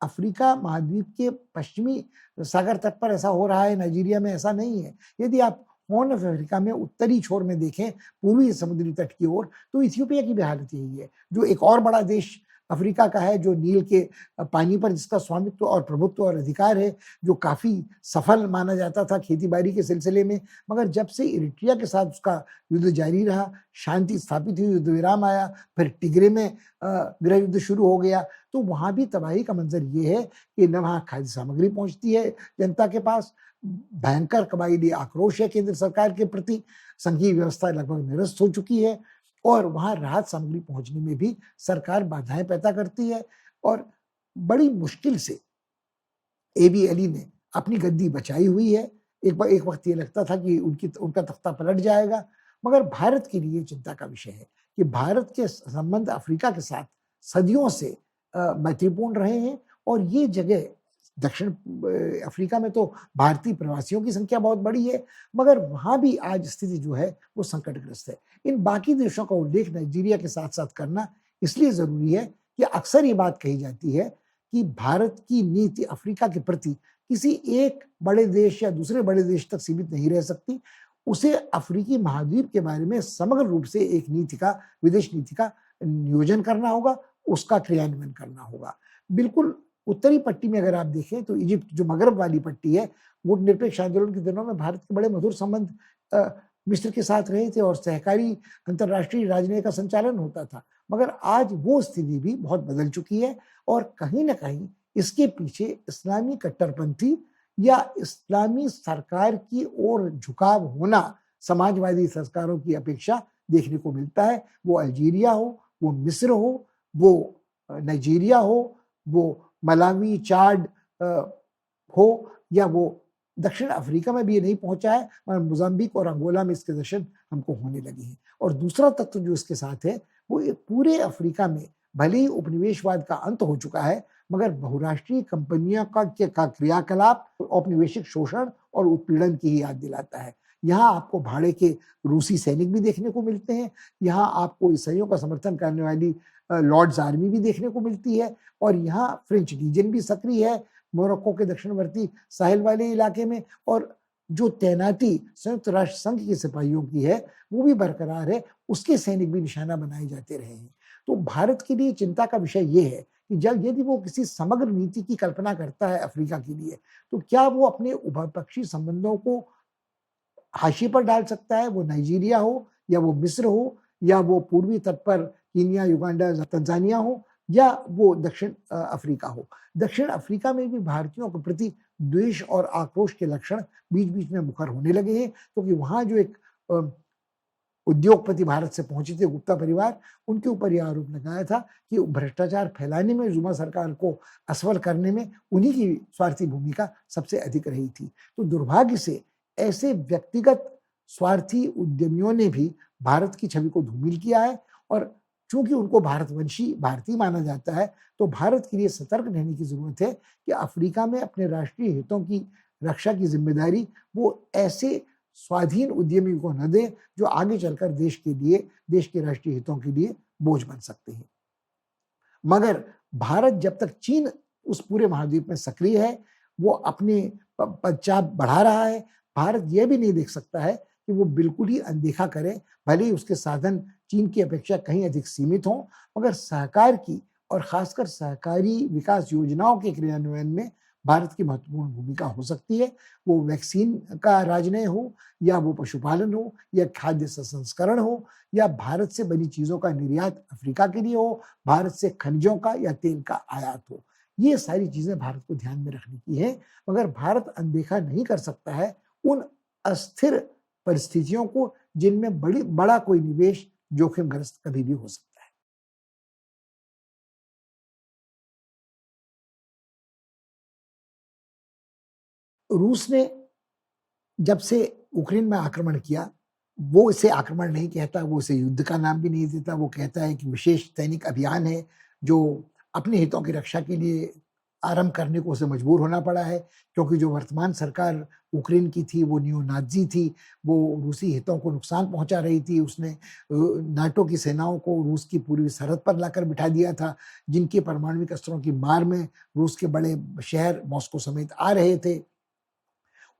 अफ्रीका महाद्वीप के पश्चिमी सागर तट पर ऐसा हो रहा है, नाइजीरिया में ऐसा नहीं है। यदि आप हॉर्न ऑफ अफ्रीका में उत्तरी छोर में देखें, पूर्वी समुद्री तट की ओर, तो इथियोपिया की भी हालत यही है, जो एक और बड़ा देश अफ्रीका का है, जो नील के पानी पर जिसका स्वामित्व और प्रभुत्व और अधिकार है, जो काफी सफल माना जाता था खेती बाड़ी के सिलसिले में। मगर जब से इरिट्रिया के साथ उसका युद्ध जारी रहा, शांति स्थापित हुई, युद्ध विराम आया, फिर टिग्रे में गृह युद्ध शुरू हो गया, तो वहां भी तबाही का मंजर ये है कि न वहां खाद्य सामग्री पहुंचती है जनता के पास, भयंकर कबायली आक्रोश है केंद्र सरकार के प्रति, संघीय व्यवस्था लगभग निरस्त हो चुकी है, और वहां राहत सामग्री पहुंचने में भी सरकार बाधाएं पैदा करती है, और बड़ी मुश्किल से एबी अली ने अपनी गद्दी बचाई हुई है। एक वक्त ये लगता था कि उनका तख्ता पलट जाएगा, मगर भारत के लिए चिंता का विषय है कि भारत के संबंध अफ्रीका के साथ सदियों से मैत्रीपूर्ण रहे हैं, और ये जगह दक्षिण अफ्रीका में तो भारतीय प्रवासियों की संख्या बहुत बड़ी है, मगर वहां भी आज स्थिति जो है वो संकटग्रस्त है। इन बाकी देशों का उल्लेख नाइजीरिया के साथ साथ करना इसलिए जरूरी है कि अक्सर ये बात कही जाती है कि भारत की नीति अफ्रीका के प्रति किसी एक बड़े देश या दूसरे बड़े देश तक सीमित नहीं रह सकती, उसे अफ्रीकी महाद्वीप के बारे में समग्र रूप से एक नीति का, विदेश नीति का नियोजन करना होगा, उसका क्रियान्वयन करना होगा। बिल्कुल उत्तरी पट्टी में अगर आप देखें तो इजिप्ट, जो मगरब वाली पट्टी है, वो निरपेक्ष आंदोलन के दिनों में भारत के बड़े मधुर संबंध मिस्र के साथ रहे थे, और सहकारी अंतर्राष्ट्रीय राजनीति का संचालन होता था। मगर आज वो स्थिति भी बहुत बदल चुकी है, और कहीं ना कहीं इसके पीछे इस्लामी कट्टरपंथी या इस्लामी सरकार की ओर झुकाव होना समाजवादी सरकारों की अपेक्षा देखने को मिलता है। वो अल्जीरिया हो, वो मिस्र हो, वो नाइजीरिया हो, वो मलावी, चाड हो, या वो दक्षिण अफ्रीका में भी ये नहीं पहुंचा है, मगर मोजाम्बिक और अंगोला में इसके दर्शन हमको होने लगे हैं। और दूसरा तत्व जो इसके साथ है, वो ये पूरे अफ्रीका में भले ही उपनिवेशवाद का अंत हो चुका है, मगर बहुराष्ट्रीय कंपनियों का क्रियाकलाप औपनिवेशिक शोषण और उत्पीड़न की ही याद दिलाता है। यहाँ आपको भाड़े के रूसी सैनिक भी देखने को मिलते हैं, यहाँ आपको ईसाइयों का समर्थन करने वाली लॉर्ड्स आर्मी भी देखने को मिलती है, और यहाँ फ्रेंच लीजन भी सक्रिय है मोरक्को के दक्षिणवर्ती साहिल वाले इलाके में, और जो तैनाती संयुक्त राष्ट्र संघ के सिपाहियों की है वो भी बरकरार है, उसके सैनिक भी निशाना बनाए जाते रहे हैं। तो भारत के लिए चिंता का विषय ये है कि जब यदि वो किसी समग्र नीति की कल्पना करता है अफ्रीका के लिए, तो क्या वो अपने उभयपक्षीय संबंधों को हाशिए पर डाल सकता है, वो नाइजीरिया हो या वो मिस्र हो या वो पूर्वी तट पर कीनिया, युगांडा, तंजानिया हो या वो दक्षिण अफ्रीका हो। दक्षिण अफ्रीका में भी भारतीयों के प्रति द्वेष और आक्रोश के लक्षण बीच-बीच में मुखर होने लगे हैं, क्योंकि वहाँ जो एक उद्योगपति भारत से पहुंचे थे, गुप्ता परिवार, उनके ऊपर यह आरोप लगाया था कि भ्रष्टाचार फैलाने में, जुमा सरकार को असफल करने में उन्हीं की स्वार्थी भूमिका सबसे अधिक रही थी। तो दुर्भाग्य से ऐसे व्यक्तिगत स्वार्थी उद्यमियों ने भी भारत की छवि को धूमिल किया है, और चूंकि उनको भारतवंशी भारतीय माना जाता है, तो भारत के लिए सतर्क रहने की जरूरत है कि अफ्रीका में अपने राष्ट्रीय हितों की रक्षा की जिम्मेदारी वो ऐसे स्वाधीन उद्यमी को न दे जो आगे चलकर देश के लिए, देश के राष्ट्रीय हितों के लिए बोझ बन सकते हैं। मगर भारत जब तक चीन उस पूरे महाद्वीप में सक्रिय है, वो अपने पदचाप बढ़ा रहा है, भारत यह भी नहीं देख सकता है कि वो बिल्कुल ही अनदेखा करे, भले ही उसके साधन चीन की अपेक्षा कहीं अधिक सीमित हों, मगर सहकार की और खासकर सहकारी विकास योजनाओं के क्रियान्वयन में भारत की महत्वपूर्ण भूमिका हो सकती है। वो वैक्सीन का राजनय हो, या वो पशुपालन हो, या खाद्य संस्करण हो, या भारत से बनी चीजों का निर्यात अफ्रीका के लिए हो, भारत से खनिजों का या तेल का आयात हो। ये सारी चीजें भारत को ध्यान में रखने की है, मगर भारत अनदेखा नहीं कर सकता है उन अस्थिर परिस्थितियों को जिनमें बड़ा कोई निवेश जोखिमग्रस्त कभी भी हो सकता है। रूस ने जब से यूक्रेन में आक्रमण किया, वो इसे आक्रमण नहीं कहता, वो इसे युद्ध का नाम भी नहीं देता, वो कहता है कि विशेष सैनिक अभियान है जो अपने हितों की रक्षा के लिए आरंभ करने को उसे मजबूर होना पड़ा है, क्योंकि जो वर्तमान सरकार यूक्रेन की थी वो नियो नाज़ी थी, वो रूसी हितों को नुकसान पहुंचा रही थी। उसने नाटो की सेनाओं को रूस की पूर्वी सरहद पर लाकर बिठा दिया था, जिनके परमाणविक अस्त्रों की मार में रूस के बड़े शहर मॉस्को समेत आ रहे थे।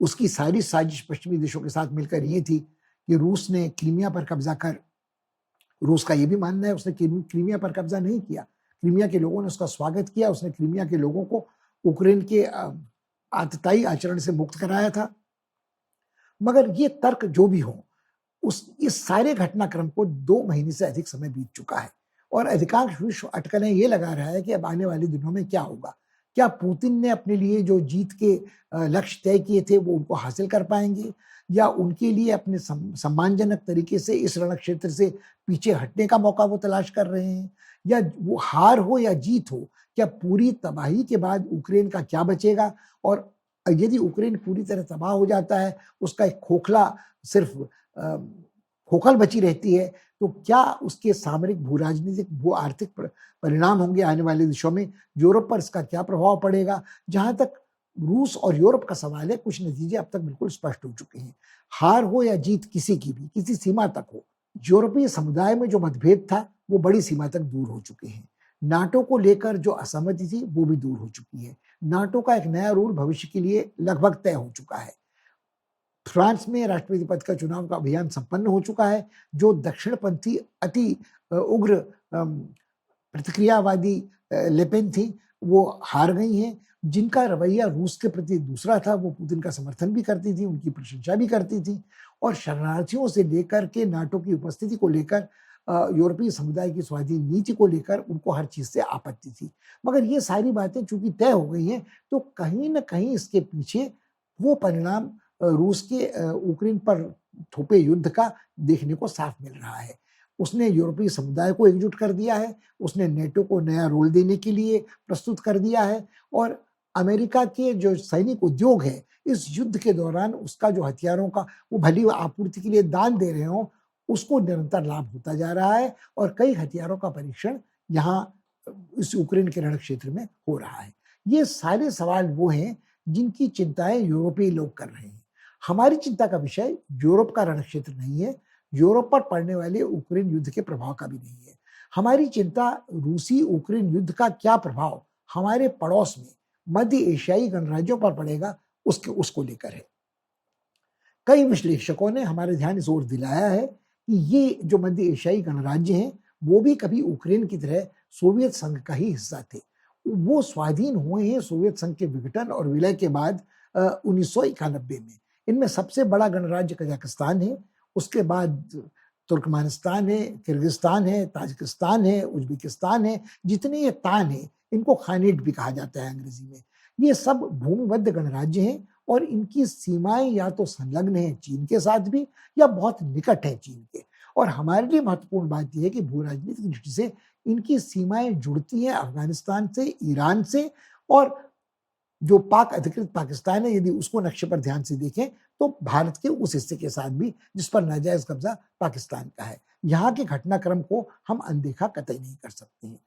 उसकी सारी साजिश पश्चिमी देशों के साथ मिलकर ये थी कि रूस ने क्रीमिया पर कब्जा कर, रूस का ये भी मानना है उसने क्रीमिया पर कब्जा नहीं किया, क्रीमिया के लोगों ने उसका स्वागत किया, उसने क्रीमिया के लोगों को यूक्रेन के आतताई आचरण से मुक्त कराया था। मगर ये तर्क जो भी हो, इस सारे घटनाक्रम को 2 महीने से अधिक समय बीत चुका है, और अधिकांश विश्व अटकलें ये लगा रहा है कि अब आने वाले दिनों में क्या होगा। क्या पुतिन ने अपने लिए जो जीत के लक्ष्य तय किए थे वो उनको हासिल कर पाएंगे, या उनके लिए अपने सम्मानजनक तरीके से इस रण क्षेत्र से पीछे हटने का मौका वो तलाश कर रहे हैं, या वो हार हो या जीत हो, क्या पूरी तबाही के बाद यूक्रेन का क्या बचेगा, और यदि यूक्रेन पूरी तरह तबाह हो जाता है, उसका एक खोखला सिर्फ खोखल बची रहती है, तो क्या उसके सामरिक, भू राजनीतिक, भू आर्थिक परिणाम होंगे आने वाले दिशों में, यूरोप पर इसका क्या प्रभाव पड़ेगा। जहां तक रूस और यूरोप का सवाल है, कुछ नतीजे अब तक बिल्कुल स्पष्ट हो चुके हैं। हार हो या जीत किसी की भी, किसी सीमा तक हो, यूरोपीय समुदाय में जो मतभेद था वो बड़ी सीमा तक दूर हो चुके हैं। नाटो को लेकर जो असहमति थी वो भी दूर हो चुकी है। नाटो का एक नया रूल भविष्य के लिए लगभग तय हो चुका है। फ्रांस में राष्ट्रपति पद का चुनाव का अभियान संपन्न हो चुका है। जो दक्षिणपंथी अति उग्र प्रतिक्रियावादी लेपेन थी, वो हार गई हैं। जिनका रवैया रूस के प्रति दूसरा था, वो पुतिन का समर्थन भी करती थी, उनकी प्रशंसा भी करती थी, और शरणार्थियों से लेकर के नाटो की उपस्थिति को लेकर, यूरोपीय समुदाय की स्वाधीन नीति को लेकर उनको हर चीज से आपत्ति थी। मगर ये सारी बातें चूंकि तय हो गई हैं, तो कहीं न कहीं इसके पीछे वो परिणाम रूस के यूक्रेन पर थोपे युद्ध का देखने को साफ मिल रहा है। उसने यूरोपीय समुदाय को एकजुट कर दिया है, उसने नेटो को नया रोल देने के लिए प्रस्तुत कर दिया है, और अमेरिका के जो सैनिक उद्योग है, इस युद्ध के दौरान उसका जो हथियारों का वो भली आपूर्ति के लिए दान दे रहे हों, उसको निरंतर लाभ होता जा रहा है और कई हथियारों का परीक्षण यहाँ इस यूक्रेन के रण क्षेत्र में हो रहा है। ये सारे सवाल वो हैं जिनकी चिंताएं यूरोपीय लोग कर रहे हैं। हमारी चिंता का विषय यूरोप का रण क्षेत्र नहीं है, यूरोप पर पड़ने वाले यूक्रेन युद्ध के प्रभाव का भी नहीं है। हमारी चिंता रूसी यूक्रेन युद्ध का क्या प्रभाव हमारे पड़ोस में मध्य एशियाई गणराज्यों पर पड़ेगा उसको लेकर है। कई विश्लेषकों ने हमारे ध्यान इस ओर दिलाया है कि ये जो मध्य एशियाई गणराज्य हैं वो भी कभी यूक्रेन की तरह सोवियत संघ का ही हिस्सा थे। वो स्वाधीन हुए हैं सोवियत संघ के विघटन और विलय के बाद 1991 में। इनमें सबसे बड़ा गणराज्य कजाकिस्तान है, उसके बाद तुर्कमेनिस्तान है, किर्गिस्तान है, ताजिकिस्तान है, उज्बेकिस्तान है। जितने ये तान है इनको खानेट भी कहा जाता है अंग्रेजी में। ये सब भूमिबद्ध गणराज्य हैं और इनकी सीमाएं या तो संलग्न हैं चीन के साथ भी या बहुत निकट है चीन के। और हमारे लिए महत्वपूर्ण बात यह है कि भू राजनीतिक दृष्टि से इनकी सीमाएं जुड़ती हैं अफगानिस्तान से, ईरान से, और जो पाक अधिकृत पाकिस्तान है यदि उसको नक्शे पर ध्यान से देखें तो भारत के उस हिस्से के साथ भी जिस पर नाजायज कब्जा पाकिस्तान का है। यहाँ के घटनाक्रम को हम अनदेखा कतई नहीं कर सकते हैं।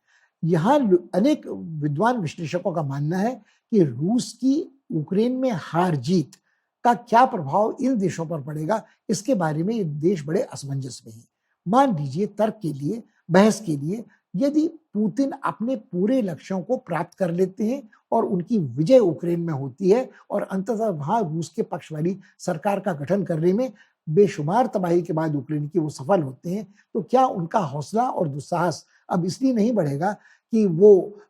यहाँ अनेक विद्वान विश्लेषकों का मानना है कि रूस की यूक्रेन में हार जीत का क्या प्रभाव इन देशों पर पड़ेगा, इसके बारे में ये देश बड़े असमंजस में हैं। मान लीजिए तर्क के लिए, बहस के लिए, यदि पुतिन अपने पूरे लक्ष्यों को प्राप्त कर लेते हैं और उनकी विजय यूक्रेन में होती है और अंततः वहां रूस के पक्ष वाली सरकार का गठन करने में बेशुमार तबाही के बाद यूक्रेन की वो सफल होते हैं, तो क्या उनका हौसला और दुस्साहस अब इसलिए नहीं बढ़ेगा कि वो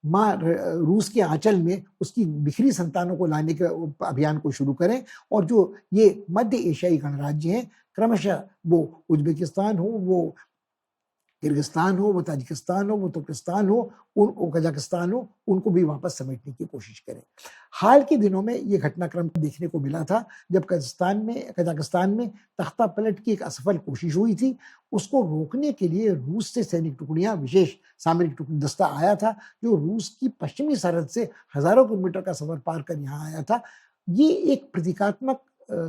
माँ रूस के आंचल में उसकी बिखरी संतानों को लाने के अभियान को शुरू करें और जो ये मध्य एशियाई गणराज्य हैं क्रमशः वो उज्बेकिस्तान हो, वो किर्गिस्तान हो, वो ताजिकिस्तान हो, वो तुर्कस्तान हो, कजाकिस्तान हो, उनको भी वापस समेटने की कोशिश करें। हाल के दिनों में ये घटनाक्रम देखने को मिला था जब कजाकिस्तान में तख्ता पलट की एक असफल कोशिश हुई थी। उसको रोकने के लिए रूस से सैनिक टुकड़ियां, विशेष सामरिक दस्ता आया था जो रूस की पश्चिमी सरहद से हजारों किलोमीटर का सफर पार कर यहाँ आया था। ये एक प्रतीकात्मक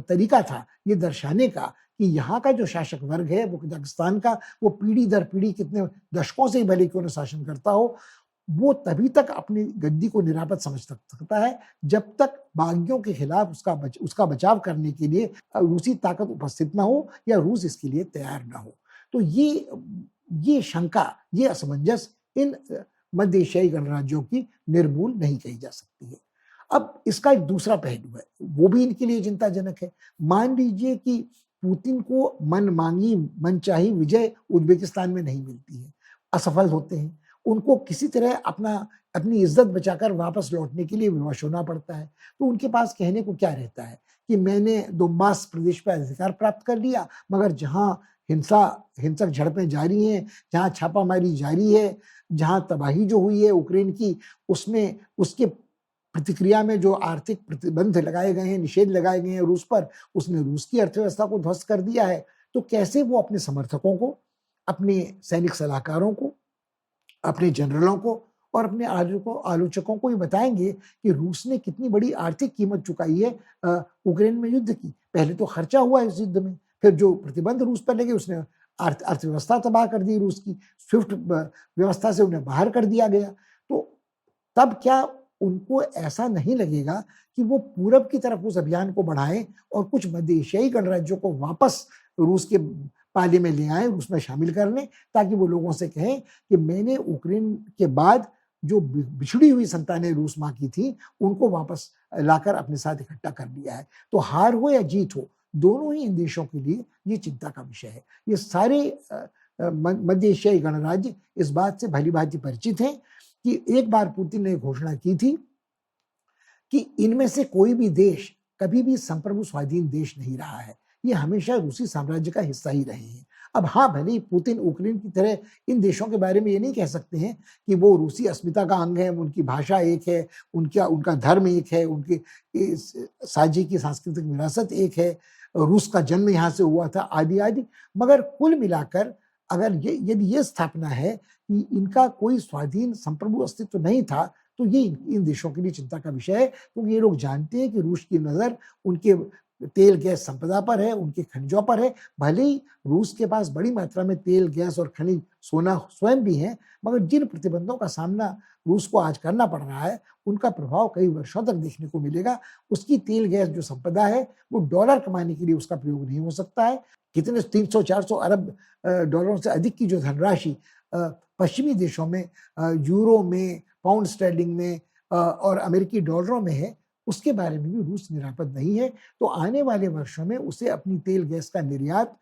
तरीका था ये दर्शाने का कि यहाँ का जो शासक वर्ग है वो कजाकिस्तान का, वो पीढ़ी दर पीढ़ी कितने दशकों से ही भले क्यों न शासन करता हो, वो तभी तक अपनी गद्दी को निरापद समझ सकता है जब तक बागियों के खिलाफ उसका बचाव करने के लिए रूसी ताकत उपस्थित ना हो या रूस इसके लिए तैयार ना हो। तो ये शंका, ये असमंजस इन मध्य एशियाई गणराज्यों की निर्मूल नहीं कही जा सकती है। अब इसका एक दूसरा पहलू है, वो भी इनके लिए चिंताजनक है। मान लीजिए कि पुतिन को मनचाही विजय उज्बेकिस्तान में नहीं मिलती है, असफल होते हैं, उनको किसी तरह अपनी इज्जत बचाकर वापस लौटने के लिए विवश होना पड़ता है। तो उनके पास कहने को क्या रहता है कि मैंने दोनबास प्रदेश पर अधिकार प्राप्त कर लिया, मगर जहां हिंसक झड़पें जारी हैं, जहां छापामारी जारी है, जहां तबाही जो हुई है यूक्रेन की, उसमें उसके प्रतिक्रिया में जो आर्थिक प्रतिबंध लगाए गए हैं, निषेध लगाए गए हैं रूस पर, उसने रूस की अर्थव्यवस्था को ध्वस्त कर दिया है। तो कैसे वो अपने समर्थकों को, अपने सैनिक सलाहकारों को, अपने जनरलों को और अपने आलोचकों को ये बताएंगे कि रूस ने कितनी बड़ी आर्थिक कीमत चुकाई है यूक्रेन में युद्ध की। पहले तो खर्चा हुआ इस युद्ध में, फिर जो प्रतिबंध रूस पर लगे उसने अर्थव्यवस्था तबाह कर दी रूस की, स्विफ्ट व्यवस्था से उन्हें बाहर कर दिया गया। तो तब क्या उनको ऐसा नहीं लगेगा कि वो पूरब की तरफ उस अभियान को बढ़ाएं और कुछ मध्य एशियाई गणराज्यों को वापस रूस के पाले में ले आए, रूस में शामिल कर लें, ताकि वो लोगों से कहें कि मैंने यूक्रेन के बाद जो बिछड़ी हुई संतानें रूस माँ की थी उनको वापस लाकर अपने साथ इकट्ठा कर लिया है। तो हार हो या जीत हो, दोनों ही इन देशों के लिए ये चिंता का विषय है। ये सारे मध्य एशियाई गणराज्य इस बात से भली भांति परिचित हैं कि एक बार पुतिन ने घोषणा की थी कि इनमें से कोई भी देश कभी भी संप्रभु स्वाधीन देश नहीं रहा है, ये हमेशा रूसी साम्राज्य का हिस्सा ही रहे हैं। अब हाँ, भले ही पुतिन यूक्रेन की तरह इन देशों के बारे में ये नहीं कह सकते हैं कि वो रूसी अस्मिता का अंग है, उनकी भाषा एक है, उनका धर्म एक है, उनकी साझी की सांस्कृतिक विरासत एक है, रूस का जन्म यहाँ से हुआ था, आदि आदि। मगर कुल मिलाकर अगर यदि ये स्थापना है कि इनका कोई स्वाधीन संप्रभु अस्तित्व नहीं था, तो ये इन देशों के लिए चिंता का विषय है, क्योंकि ये लोग जानते हैं कि रूस की नज़र उनके तेल गैस संपदा पर है, उनके खनिजों पर है। भले ही रूस के पास बड़ी मात्रा में तेल, गैस और खनिज सोना स्वयं भी है, मगर जिन प्रतिबंधों का सामना रूस को आज करना पड़ रहा है, उनका प्रभाव कई वर्षों तक देखने को मिलेगा। उसकी तेल गैस जो संपदा है, वो डॉलर कमाने के लिए उसका प्रयोग नहीं हो सकता है। कितने 300-400 अरब डॉलरों से अधिक की जो धनराशि पश्चिमी देशों में यूरो में, पाउंड स्टर्लिंग में और अमेरिकी डॉलरों में है, उसके बारे में भी रूस निरापद नहीं है। तो आने वाले वर्षों में उसे अपनी तेल गैस का निर्यात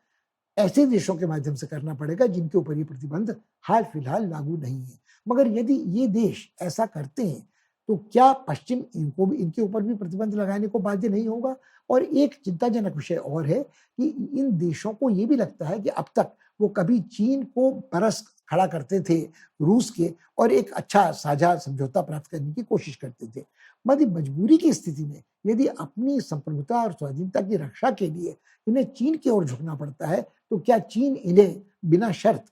ऐसे देशों के माध्यम से करना पड़ेगा जिनके ऊपर ये प्रतिबंध हाल फिलहाल लागू नहीं है। मगर यदि ये देश ऐसा करते हैं, तो क्या पश्चिम इनको भी इनके ऊपर भी प्रतिबंध लगाने को बाध्य नहीं होगा? और एक चिंताजनक विषय और है कि इन देशों को ये भी लगता है कि अब तक वो कभी चीन को बरस खड़ा करते थे रूस के और एक अच्छा साझा समझौता प्राप्त करने की कोशिश करते थे। मगर मजबूरी की स्थिति में यदि अपनी संप्रभुता और स्वाधीनता की रक्षा के लिए इन्हें चीन की ओर झुकना पड़ता है, तो क्या चीन इन्हें बिना शर्त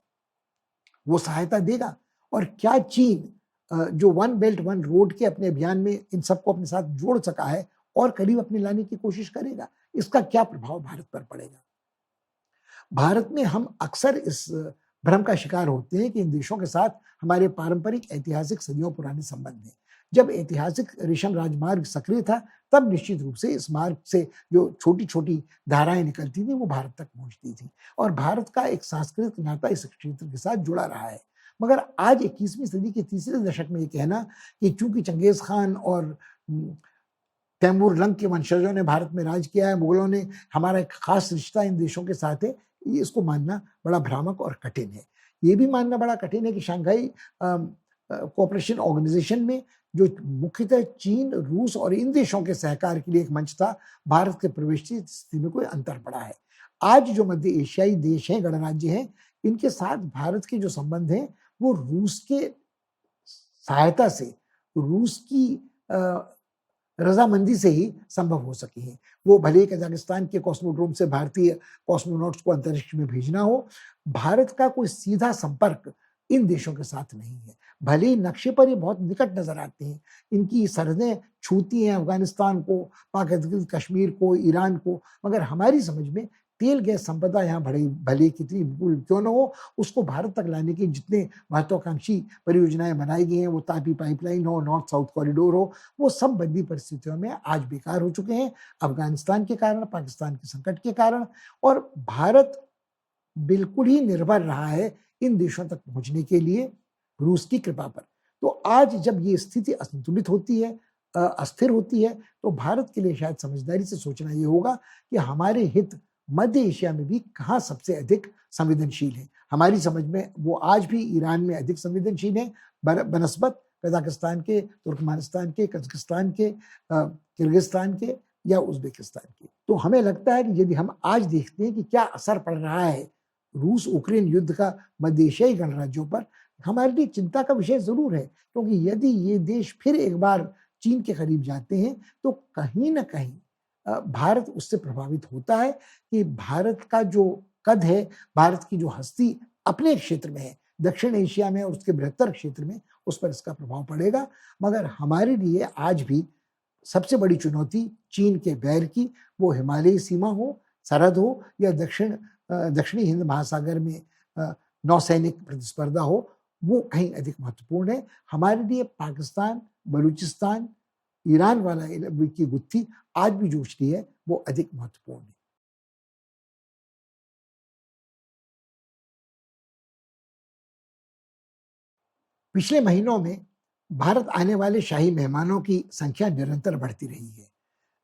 वो सहायता देगा? और क्या चीन जो वन बेल्ट वन रोड के अपने अभियान में इन सबको अपने साथ जोड़ सका है और करीब अपने लाने की कोशिश करेगा? इसका क्या प्रभाव भारत पर पड़ेगा? भारत में हम अक्सर इस भ्रम का शिकार होते हैं कि इन देशों के साथ हमारे पारंपरिक ऐतिहासिक सदियों पुराने संबंध हैं। जब ऐतिहासिक रेशम राजमार्ग सक्रिय था, तब निश्चित रूप से इस मार्ग से जो छोटी-छोटी धाराएँ निकलती थी, वो भारत तक पहुँचती थी और भारत का एक सांस्कृतिक नाता इस क्षेत्र के साथ जुड़ा रहा है। मगर आज 21वीं सदी के तीसरे दशक में ये कहना कि चूँकि चंगेज़ खान और उम, तैमूर लंग के वंशजों ने भारत में राज किया है, मुगलों ने हमारा एक खास रिश्ता इन देशों के साथ है, ये इसको मानना बड़ा भ्रामक और कठिन है। ये भी मानना बड़ा कठिन है कि शंघाई कोऑपरेशन ऑर्गेनाइजेशन में जो मुख्यतः चीन, रूस और इन देशों के सहकार के लिए एक मंच था, भारत के प्रवेश की स्थिति में कोई अंतर पड़ा है। आज जो मध्य एशियाई देश हैं, गणराज्य हैं, इनके साथ भारत के जो संबंध हैं, वो रूस के सहायता से, रूस की अ, रज़ामंदी से ही संभव हो सके हैं। वो भले ही कज़ाकिस्तान के कॉस्मोड्रोम से भारतीय कॉस्मोनॉट्स को अंतरिक्ष में भेजना हो, भारत का कोई सीधा संपर्क इन देशों के साथ नहीं है। भले ही नक्शे पर ये बहुत निकट नज़र आते हैं, इनकी सरहदें छूती हैं अफ़गानिस्तान को, कश्मीर को, ईरान को, मगर हमारी समझ में तेल गैस संपदा यहाँ भले भले कितनी विपुल क्यों न हो, उसको भारत तक लाने के जितने महत्वाकांक्षी परियोजनाएँ बनाई गई हैं, वो तापी पाइपलाइन हो, नॉर्थ साउथ कॉरिडोर हो, वो सब बदली परिस्थितियों में आज बेकार हो चुके हैं। अफ़गानिस्तान के कारण, पाकिस्तान के संकट के कारण और भारत बिल्कुल ही निर्भर रहा है इन देशों तक पहुँचने के लिए रूस की कृपा पर। तो आज जब ये स्थिति असंतुलित होती है अस्थिर होती है, तो भारत के लिए शायद समझदारी से सोचना ये होगा कि हमारे हित मध्य एशिया में भी कहाँ सबसे अधिक संवेदनशील हैं। हमारी समझ में वो आज भी ईरान में अधिक संवेदनशील हैं बनस्बत कज़ाकिस्तान के, तुर्कमेनिस्तान के, कज़ाकिस्तान के, किर्गिस्तान के या उज़्बेकिस्तान के। तो हमें लगता है कि यदि हम आज देखते हैं कि क्या असर पड़ रहा है रूस-यूक्रेन युद्ध का मध्य एशियाई गणराज्यों पर, हमारे लिए चिंता का विषय ज़रूर है, क्योंकि यदि ये देश फिर एक बार चीन के करीब जाते हैं, तो कहीं न कहीं भारत उससे प्रभावित होता है कि भारत का जो कद है, भारत की जो हस्ती अपने क्षेत्र में है, दक्षिण एशिया में और उसके बृहत्तर क्षेत्र में, उस पर इसका प्रभाव पड़ेगा। मगर हमारे लिए आज भी सबसे बड़ी चुनौती चीन के बैर की, वो हिमालयी सीमा हो, सरहद हो या दक्षिणी हिंद महासागर में नौसैनिक प्रतिस्पर्धा हो, वो कहीं अधिक महत्वपूर्ण है। हमारे लिए पाकिस्तान, बलूचिस्तान, ईरान वाला की गुत्थी आज भी जो उछली है, वो अधिक महत्वपूर्ण है। पिछले महीनों में भारत आने वाले शाही मेहमानों की संख्या निरंतर बढ़ती रही है।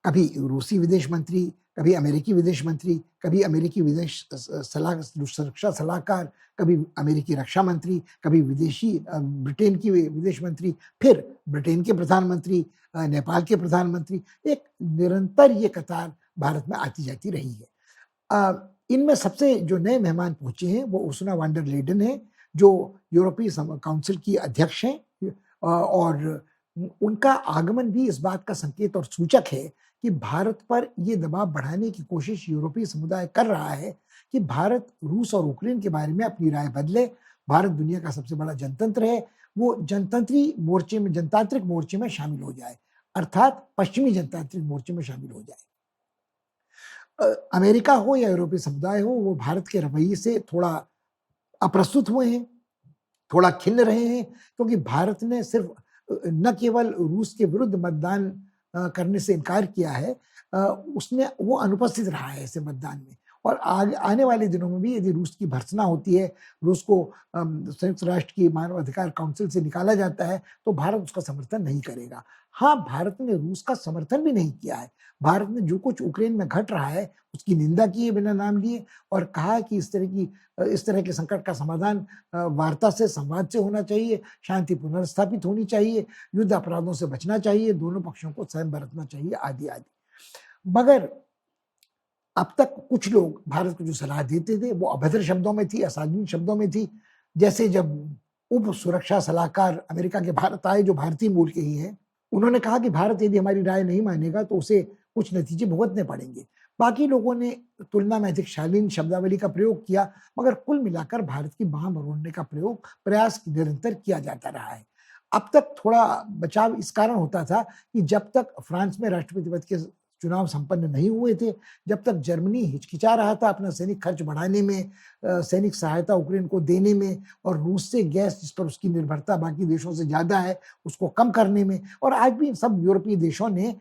कभी रूसी विदेश मंत्री, कभी अमेरिकी विदेश मंत्री, कभी अमेरिकी विदेश सुरक्षा सलाहकार, कभी अमेरिकी रक्षा मंत्री, कभी ब्रिटेन की विदेश मंत्री, फिर ब्रिटेन के प्रधानमंत्री, नेपाल के प्रधानमंत्री, एक निरंतर ये कतार भारत में आती-जाती रही है। इनमें सबसे जो नए मेहमान पहुँचे हैं, वो उर्सुला वॉन डर लेयन हैं, जो यूरोपीय काउंसिल की अध्यक्ष हैं और उनका आगमन भी इस बात का संकेत और सूचक है कि भारत पर ये दबाव बढ़ाने की कोशिश यूरोपीय समुदाय कर रहा है कि भारत रूस और यूक्रेन के बारे में अपनी राय बदले। भारत दुनिया का सबसे बड़ा जनतंत्र है, वो जनतांत्रिक मोर्चे में शामिल हो जाए, अर्थात पश्चिमी जनतांत्रिक मोर्चे में शामिल हो जाए। अमेरिका हो या यूरोपीय समुदाय हो, वो भारत के रवैये से थोड़ा अप्रस्तुत हुए हैं, थोड़ा खिन्न रहे हैं, क्योंकि भारत ने सिर्फ न केवल रूस के विरुद्ध मतदान करने से इनकार किया है, उसने वो अनुपस्थित रहा है ऐसे मतदान में। और आने वाले दिनों में भी यदि रूस की भर्त्सना होती है, रूस को संयुक्त राष्ट्र की मानव अधिकार काउंसिल से निकाला जाता है, तो भारत उसका समर्थन नहीं करेगा। हाँ, भारत ने रूस का समर्थन भी नहीं किया है। भारत ने जो कुछ यूक्रेन में घट रहा है, उसकी निंदा की है बिना नाम लिए, और कहा है कि इस तरह के संकट का समाधान वार्ता से, संवाद से होना चाहिए, शांति पुनर्स्थापित होनी चाहिए, युद्ध अपराधों से बचना चाहिए, दोनों पक्षों को संयम बरतना चाहिए, आदि आदि। मगर अब तक कुछ लोग भारत को जो सलाह देते थे वो अभद्र शब्दों में थी, अशालीन शब्दों में थी। जैसे जब उप सुरक्षा सलाहकार अमेरिका के भारत आए, जो भारतीय मूल के ही हैं, उन्होंने कहा कि भारत यदि हमारी राय नहीं मानेगा तो उसे कुछ नतीजे भुगतने पड़ेंगे। बाकी लोगों ने तुलना में अधिक शालीन शब्दावली का प्रयोग किया, मगर कुल मिलाकर भारत की बांह मरोड़ने का प्रयास निरंतर किया जाता रहा है। अब तक थोड़ा बचाव इस कारण होता था कि जब तक फ्रांस में राष्ट्रपति पद के चुनाव संपन्न नहीं हुए थे, जब तक जर्मनी हिचकिचा रहा था अपना सैनिक खर्च बढ़ाने में, सैनिक सहायता यूक्रेन को देने में, और रूस से गैस जिस पर उसकी निर्भरता बाकी देशों से ज्यादा है उसको कम करने में। और आज भी सब यूरोपीय देशों ने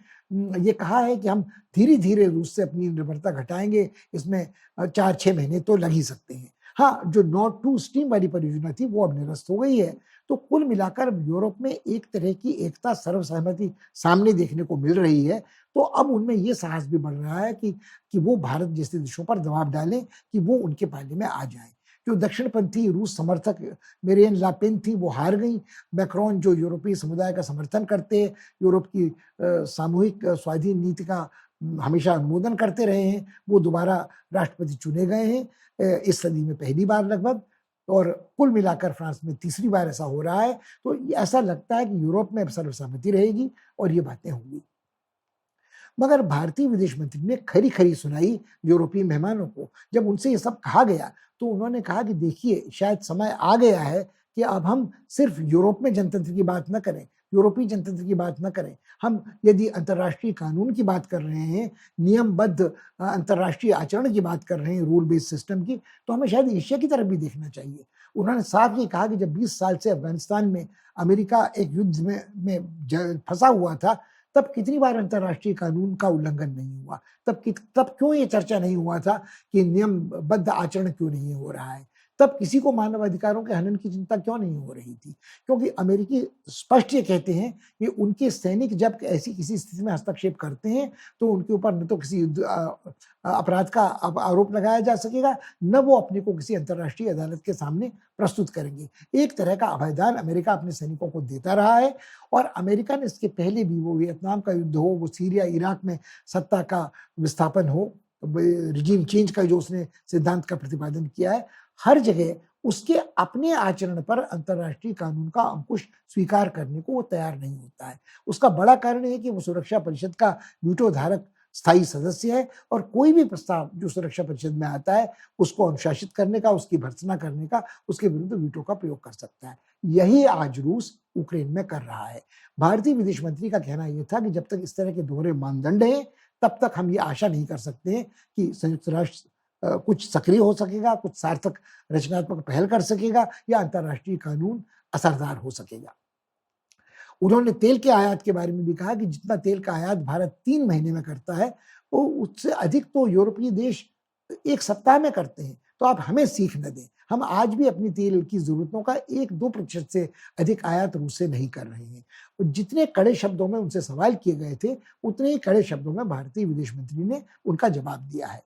ये कहा है कि हम धीरे धीरे रूस से अपनी निर्भरता घटाएंगे, इसमें 4-6 महीने तो लग ही सकते हैं। हाँ, जो नॉर्ड टू स्ट्रीम वाली परियोजना थी वो अब निरस्त हो गई है। तो कुल मिलाकर यूरोप में एक तरह की एकता, सर्वसहमति सामने देखने को मिल रही है। तो अब उनमें ये साहस भी बढ़ रहा है कि वो भारत जैसे देशों पर दबाव डालें कि वो उनके पाले में आ जाएं। जो दक्षिणपंथी रूस समर्थक मेरियन लापेन थी वो हार गई। मैक्रोन जो यूरोपीय समुदाय का समर्थन करते, यूरोप की सामूहिक स्वाधीन नीति का हमेशा अनुमोदन करते रहे हैं, वो दोबारा राष्ट्रपति चुने गए हैं इस सदी में पहली बार लगभग। और कुल मिलाकर फ्रांस में तीसरी बार ऐसा हो रहा है। तो ऐसा लगता है कि यूरोप में अब सर्वसहमति रहेगी और ये बातें होंगी। मगर भारतीय विदेश मंत्री ने खरी खरी सुनाई यूरोपीय मेहमानों को। जब उनसे ये सब कहा गया तो उन्होंने कहा कि देखिए, शायद समय आ गया है कि अब हम सिर्फ यूरोप में जनतंत्र की बात न करें, यूरोपीय जनतंत्र की बात न करें। हम यदि अंतर्राष्ट्रीय कानून की बात कर रहे हैं, नियमबद्ध अंतर्राष्ट्रीय आचरण की बात कर रहे हैं, रूल बेस्ड सिस्टम की, तो हमें शायद एशिया की तरफ भी देखना चाहिए। उन्होंने साफ ये कहा कि जब 20 साल से अफगानिस्तान में अमेरिका एक युद्ध में फंसा हुआ था, तब कितनी बार अंतर्राष्ट्रीय कानून का उल्लंघन नहीं हुआ? तब क्यों ये चर्चा नहीं हुआ था कि नियमबद्ध आचरण क्यों नहीं हो रहा है? तब किसी को मानवाधिकारों के हनन की चिंता क्यों नहीं हो रही थी? क्योंकि अमेरिकी स्पष्ट ये कहते हैं कि उनके सैनिक जब ऐसी किसी स्थिति में हस्तक्षेप करते हैं तो उनके ऊपर न तो किसी अपराध का आरोप लगाया जा सकेगा, न वो अपने को किसी अंतर्राष्ट्रीय अदालत के सामने प्रस्तुत करेंगे। एक तरह का अभयदान अमेरिका अपने सैनिकों को देता रहा है। और अमेरिका ने इसके पहले भी, वो वियतनाम का युद्ध हो, वो सीरिया इराक में सत्ता का विस्थापन हो, रिजीम चेंज का जो उसने सिद्धांत का प्रतिपादन किया है, हर जगह उसके अपने आचरण पर अंतर्राष्ट्रीय कानून का अंकुश स्वीकार करने को वो तैयार नहीं होता है। उसका बड़ा कारण है कि वो सुरक्षा परिषद का वीटो धारक स्थायी सदस्य है, और कोई भी प्रस्ताव जो सुरक्षा परिषद में आता है उसको अनुशासित करने का, उसकी भर्त्सना करने का, उसके विरुद्ध वीटो का प्रयोग कर सकता है। यही आज रूस यूक्रेन में कर रहा है। भारतीय विदेश मंत्री का कहना यह था कि जब तक इस तरह के दोहरे मानदंड हैं, तब तक हम ये आशा नहीं कर सकते हैं कि संयुक्त राष्ट्र कुछ सक्रिय हो सकेगा, कुछ सार्थक रचनात्मक पहल कर सकेगा, या अंतर्राष्ट्रीय कानून असरदार हो सकेगा। उन्होंने तेल के आयात के बारे में भी कहा कि जितना तेल का आयात भारत 3 महीने में करता है, वो उससे अधिक तो यूरोपीय देश 1 सप्ताह में करते हैं। तो आप हमें सीख न दें। हम आज भी अपनी तेल की जरूरतों का 1-2% से अधिक आयात रूस से नहीं कर रहे हैं। और जितने कड़े शब्दों में उनसे सवाल किए गए थे, उतने ही कड़े शब्दों में भारतीय विदेश मंत्री ने उनका जवाब दिया है।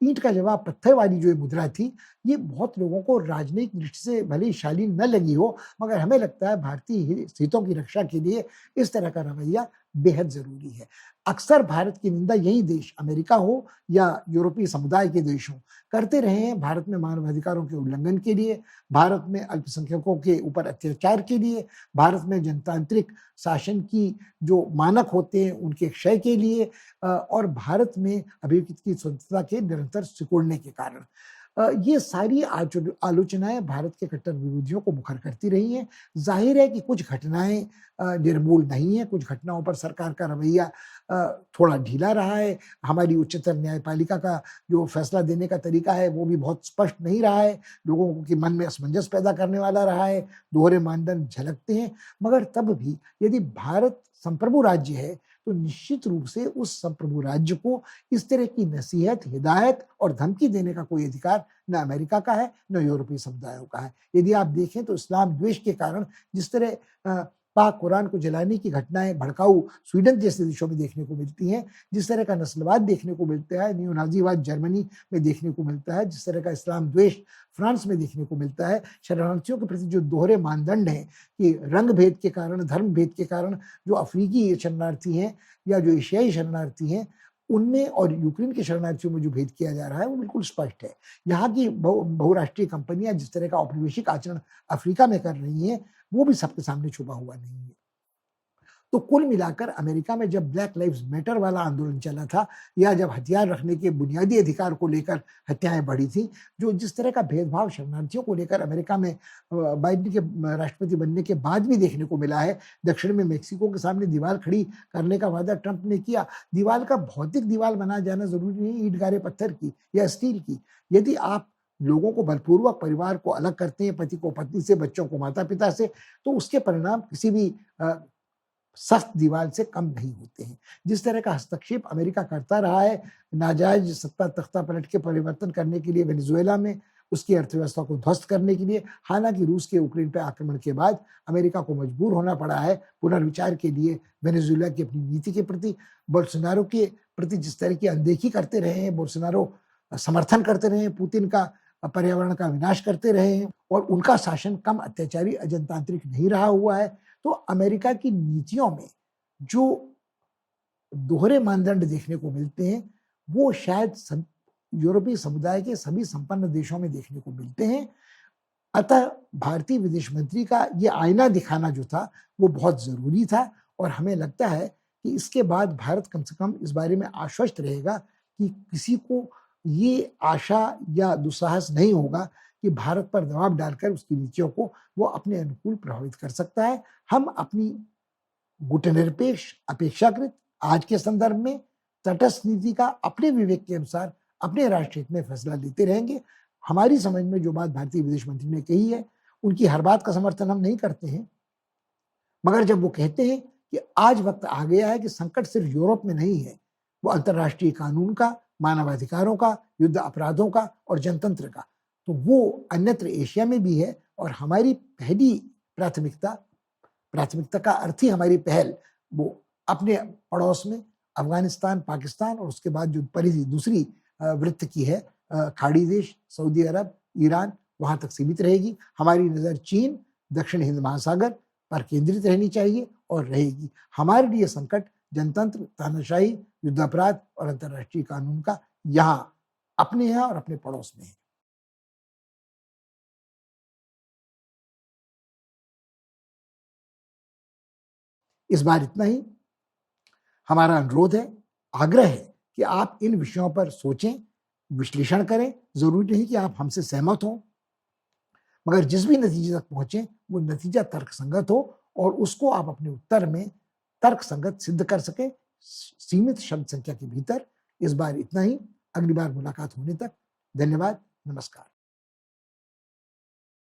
ईंट का जवाब पत्थर वाली जो ये मुद्रा थी, ये बहुत लोगों को राजनयिक दृष्टि से भले ही शालीन न लगी हो, मगर हमें लगता है भारतीय हितों की रक्षा के लिए इस तरह का रवैया बेहद जरूरी है। अक्सर भारत की निंदा यही देश, अमेरिका हो या यूरोपीय समुदाय के देश हों, करते रहे हैं भारत में मानवाधिकारों के उल्लंघन के लिए, भारत में अल्पसंख्यकों के ऊपर अत्याचार के लिए, भारत में जनतांत्रिक शासन की जो मानक होते हैं उनके क्षय के लिए, और भारत में अभिव्यक्ति की स्वतंत्रता के निरंतर सिकुड़ने के कारण। ये सारी आलोचनाएं भारत के कट्टर विरोधियों को मुखर करती रही हैं। जाहिर है कि कुछ घटनाएं निर्मूल नहीं है, कुछ घटनाओं पर सरकार का रवैया थोड़ा ढीला रहा है। हमारी उच्चतर न्यायपालिका का जो फैसला देने का तरीका है वो भी बहुत स्पष्ट नहीं रहा है, लोगों के मन में असमंजस पैदा करने वाला रहा है, दोहरे मानदंड झलकते हैं। मगर तब भी यदि भारत संप्रभु राज्य है तो निश्चित रूप से उस संप्रभु राज्य को इस तरह की नसीहत, हिदायत और धमकी देने का कोई अधिकार न अमेरिका का है, न यूरोपीय समुदायों का है। यदि आप देखें तो इस्लाम द्वेष के कारण जिस तरह पाक कुरान को जलाने की घटनाएं भड़काऊ स्वीडन जैसे देशों में देखने को मिलती हैं, जिस तरह का नस्लवाद देखने को मिलता है, नियो नाजीवाद जर्मनी में देखने को मिलता है, जिस तरह का इस्लाम द्वेष फ्रांस में देखने को मिलता है, शरणार्थियों के प्रति जो दोहरे मानदंड हैं कि रंग भेद के कारण, धर्म भेद के कारण जो अफ्रीकी शरणार्थी हैं या जो एशियाई शरणार्थी हैं, उनमें और यूक्रेन के शरणार्थियों में जो भेद किया जा रहा है वो बिल्कुल स्पष्ट है। यहाँ की बहुराष्ट्रीय कंपनियां जिस तरह का औपनिवेशिक आचरण अफ्रीका में कर रही हैं, वो भी सबके सामने छुपा हुआ नहीं है। तो कुल मिलाकर अमेरिका में जब ब्लैक लाइव्स मैटर वाला आंदोलन चला था या जब हथियार रखने के बुनियादी अधिकार को लेकर हत्याएं बढ़ी थी, जो जिस तरह का भेदभाव शरणार्थियों को लेकर अमेरिका में बाइडेन के राष्ट्रपति बनने के बाद भी देखने को मिला है। दक्षिण में मेक्सिको के सामने दीवार खड़ी करने का वादा ट्रंप ने किया। दीवार का भौतिक दीवार बना जाना जरूरी नहीं, ईंट गारे पत्थर की या स्टील की। यदि आप लोगों को बलपूर्वक परिवार को अलग करते हैं, पति को पत्नी से, बच्चों को माता पिता से, तो उसके परिणाम किसी भी सख्त दीवार से कम नहीं होते हैं। जिस तरह का हस्तक्षेप अमेरिका करता रहा है नाजायज सत्ता तख्ता पलट के परिवर्तन करने के लिए वेनेजुएला में, उसकी अर्थव्यवस्था को ध्वस्त करने के लिए, हालांकि रूस के यूक्रेन पर आक्रमण के बाद अमेरिका को मजबूर होना पड़ा है पुनर्विचार के लिए वेनेजुएला की अपनी नीति के प्रति। बोल्सोनारो के प्रति जिस तरह की अनदेखी करते रहे हैं, बोल्सोनारो समर्थन करते रहे हैं, पुतिन का पर्यावरण का विनाश करते रहे हैं और उनका शासन कम अत्याचारी अजनतांत्रिक नहीं रहा हुआ है। तो अमेरिका की नीतियों में जो दोहरे मानदंड देखने को मिलते हैं वो शायद यूरोपीय समुदाय के सभी संपन्न देशों में देखने को मिलते हैं। अतः भारतीय विदेश मंत्री का ये आईना दिखाना जो था वो बहुत जरूरी था और हमें लगता है कि इसके बाद भारत कम से कम इस बारे में आश्वस्त रहेगा कि किसी को ये आशा या दुस्साहस नहीं होगा कि भारत पर दबाव डालकर उसकी नीतियों को वो अपने अनुकूल प्रभावित कर सकता है। हम अपनी गुटनिरपेक्ष अपेक्षाकृत आज के संदर्भ में तटस्थ नीति का अपने विवेक के अनुसार अपने राष्ट्र हित में फैसला लेते रहेंगे। हमारी समझ में जो बात भारतीय विदेश मंत्री ने कही है उनकी हर बात का समर्थन हम नहीं करते हैं, मगर जब वो कहते हैं कि आज वक्त आ गया है कि संकट सिर्फ यूरोप में नहीं है, वो अंतर्राष्ट्रीय कानून का, मानवाधिकारों का, युद्ध अपराधों का और जनतंत्र का, तो वो अन्यत्र एशिया में भी है। और हमारी पहली प्राथमिकता का अर्थ ही हमारी पहल वो अपने पड़ोस में अफगानिस्तान, पाकिस्तान और उसके बाद जो परिधि दूसरी वृत्त की है खाड़ी देश, सऊदी अरब, ईरान, वहां तक सीमित रहेगी। हमारी नजर चीन, दक्षिण हिंद महासागर पर केंद्रित रहनी चाहिए और रहेगी। हमारे लिए संकट जनतंत्र, तानाशाही, युद्ध अपराध और अंतर्राष्ट्रीय कानून का यहाँ अपने यहाँ और अपने पड़ोस में है। इस बार इतना ही। हमारा अनुरोध है, आग्रह है कि आप इन विषयों पर सोचें, विश्लेषण करें। जरूरी नहीं कि आप हमसे सहमत हों, मगर जिस भी नतीजे तक पहुंचे वो नतीजा तर्कसंगत हो और उसको आप अपने उत्तर में तर्कसंगत सिद्ध कर सके सीमित शब्द संख्या के भीतर। इस बार इतना ही। अगली बार मुलाकात होने तक धन्यवाद, नमस्कार।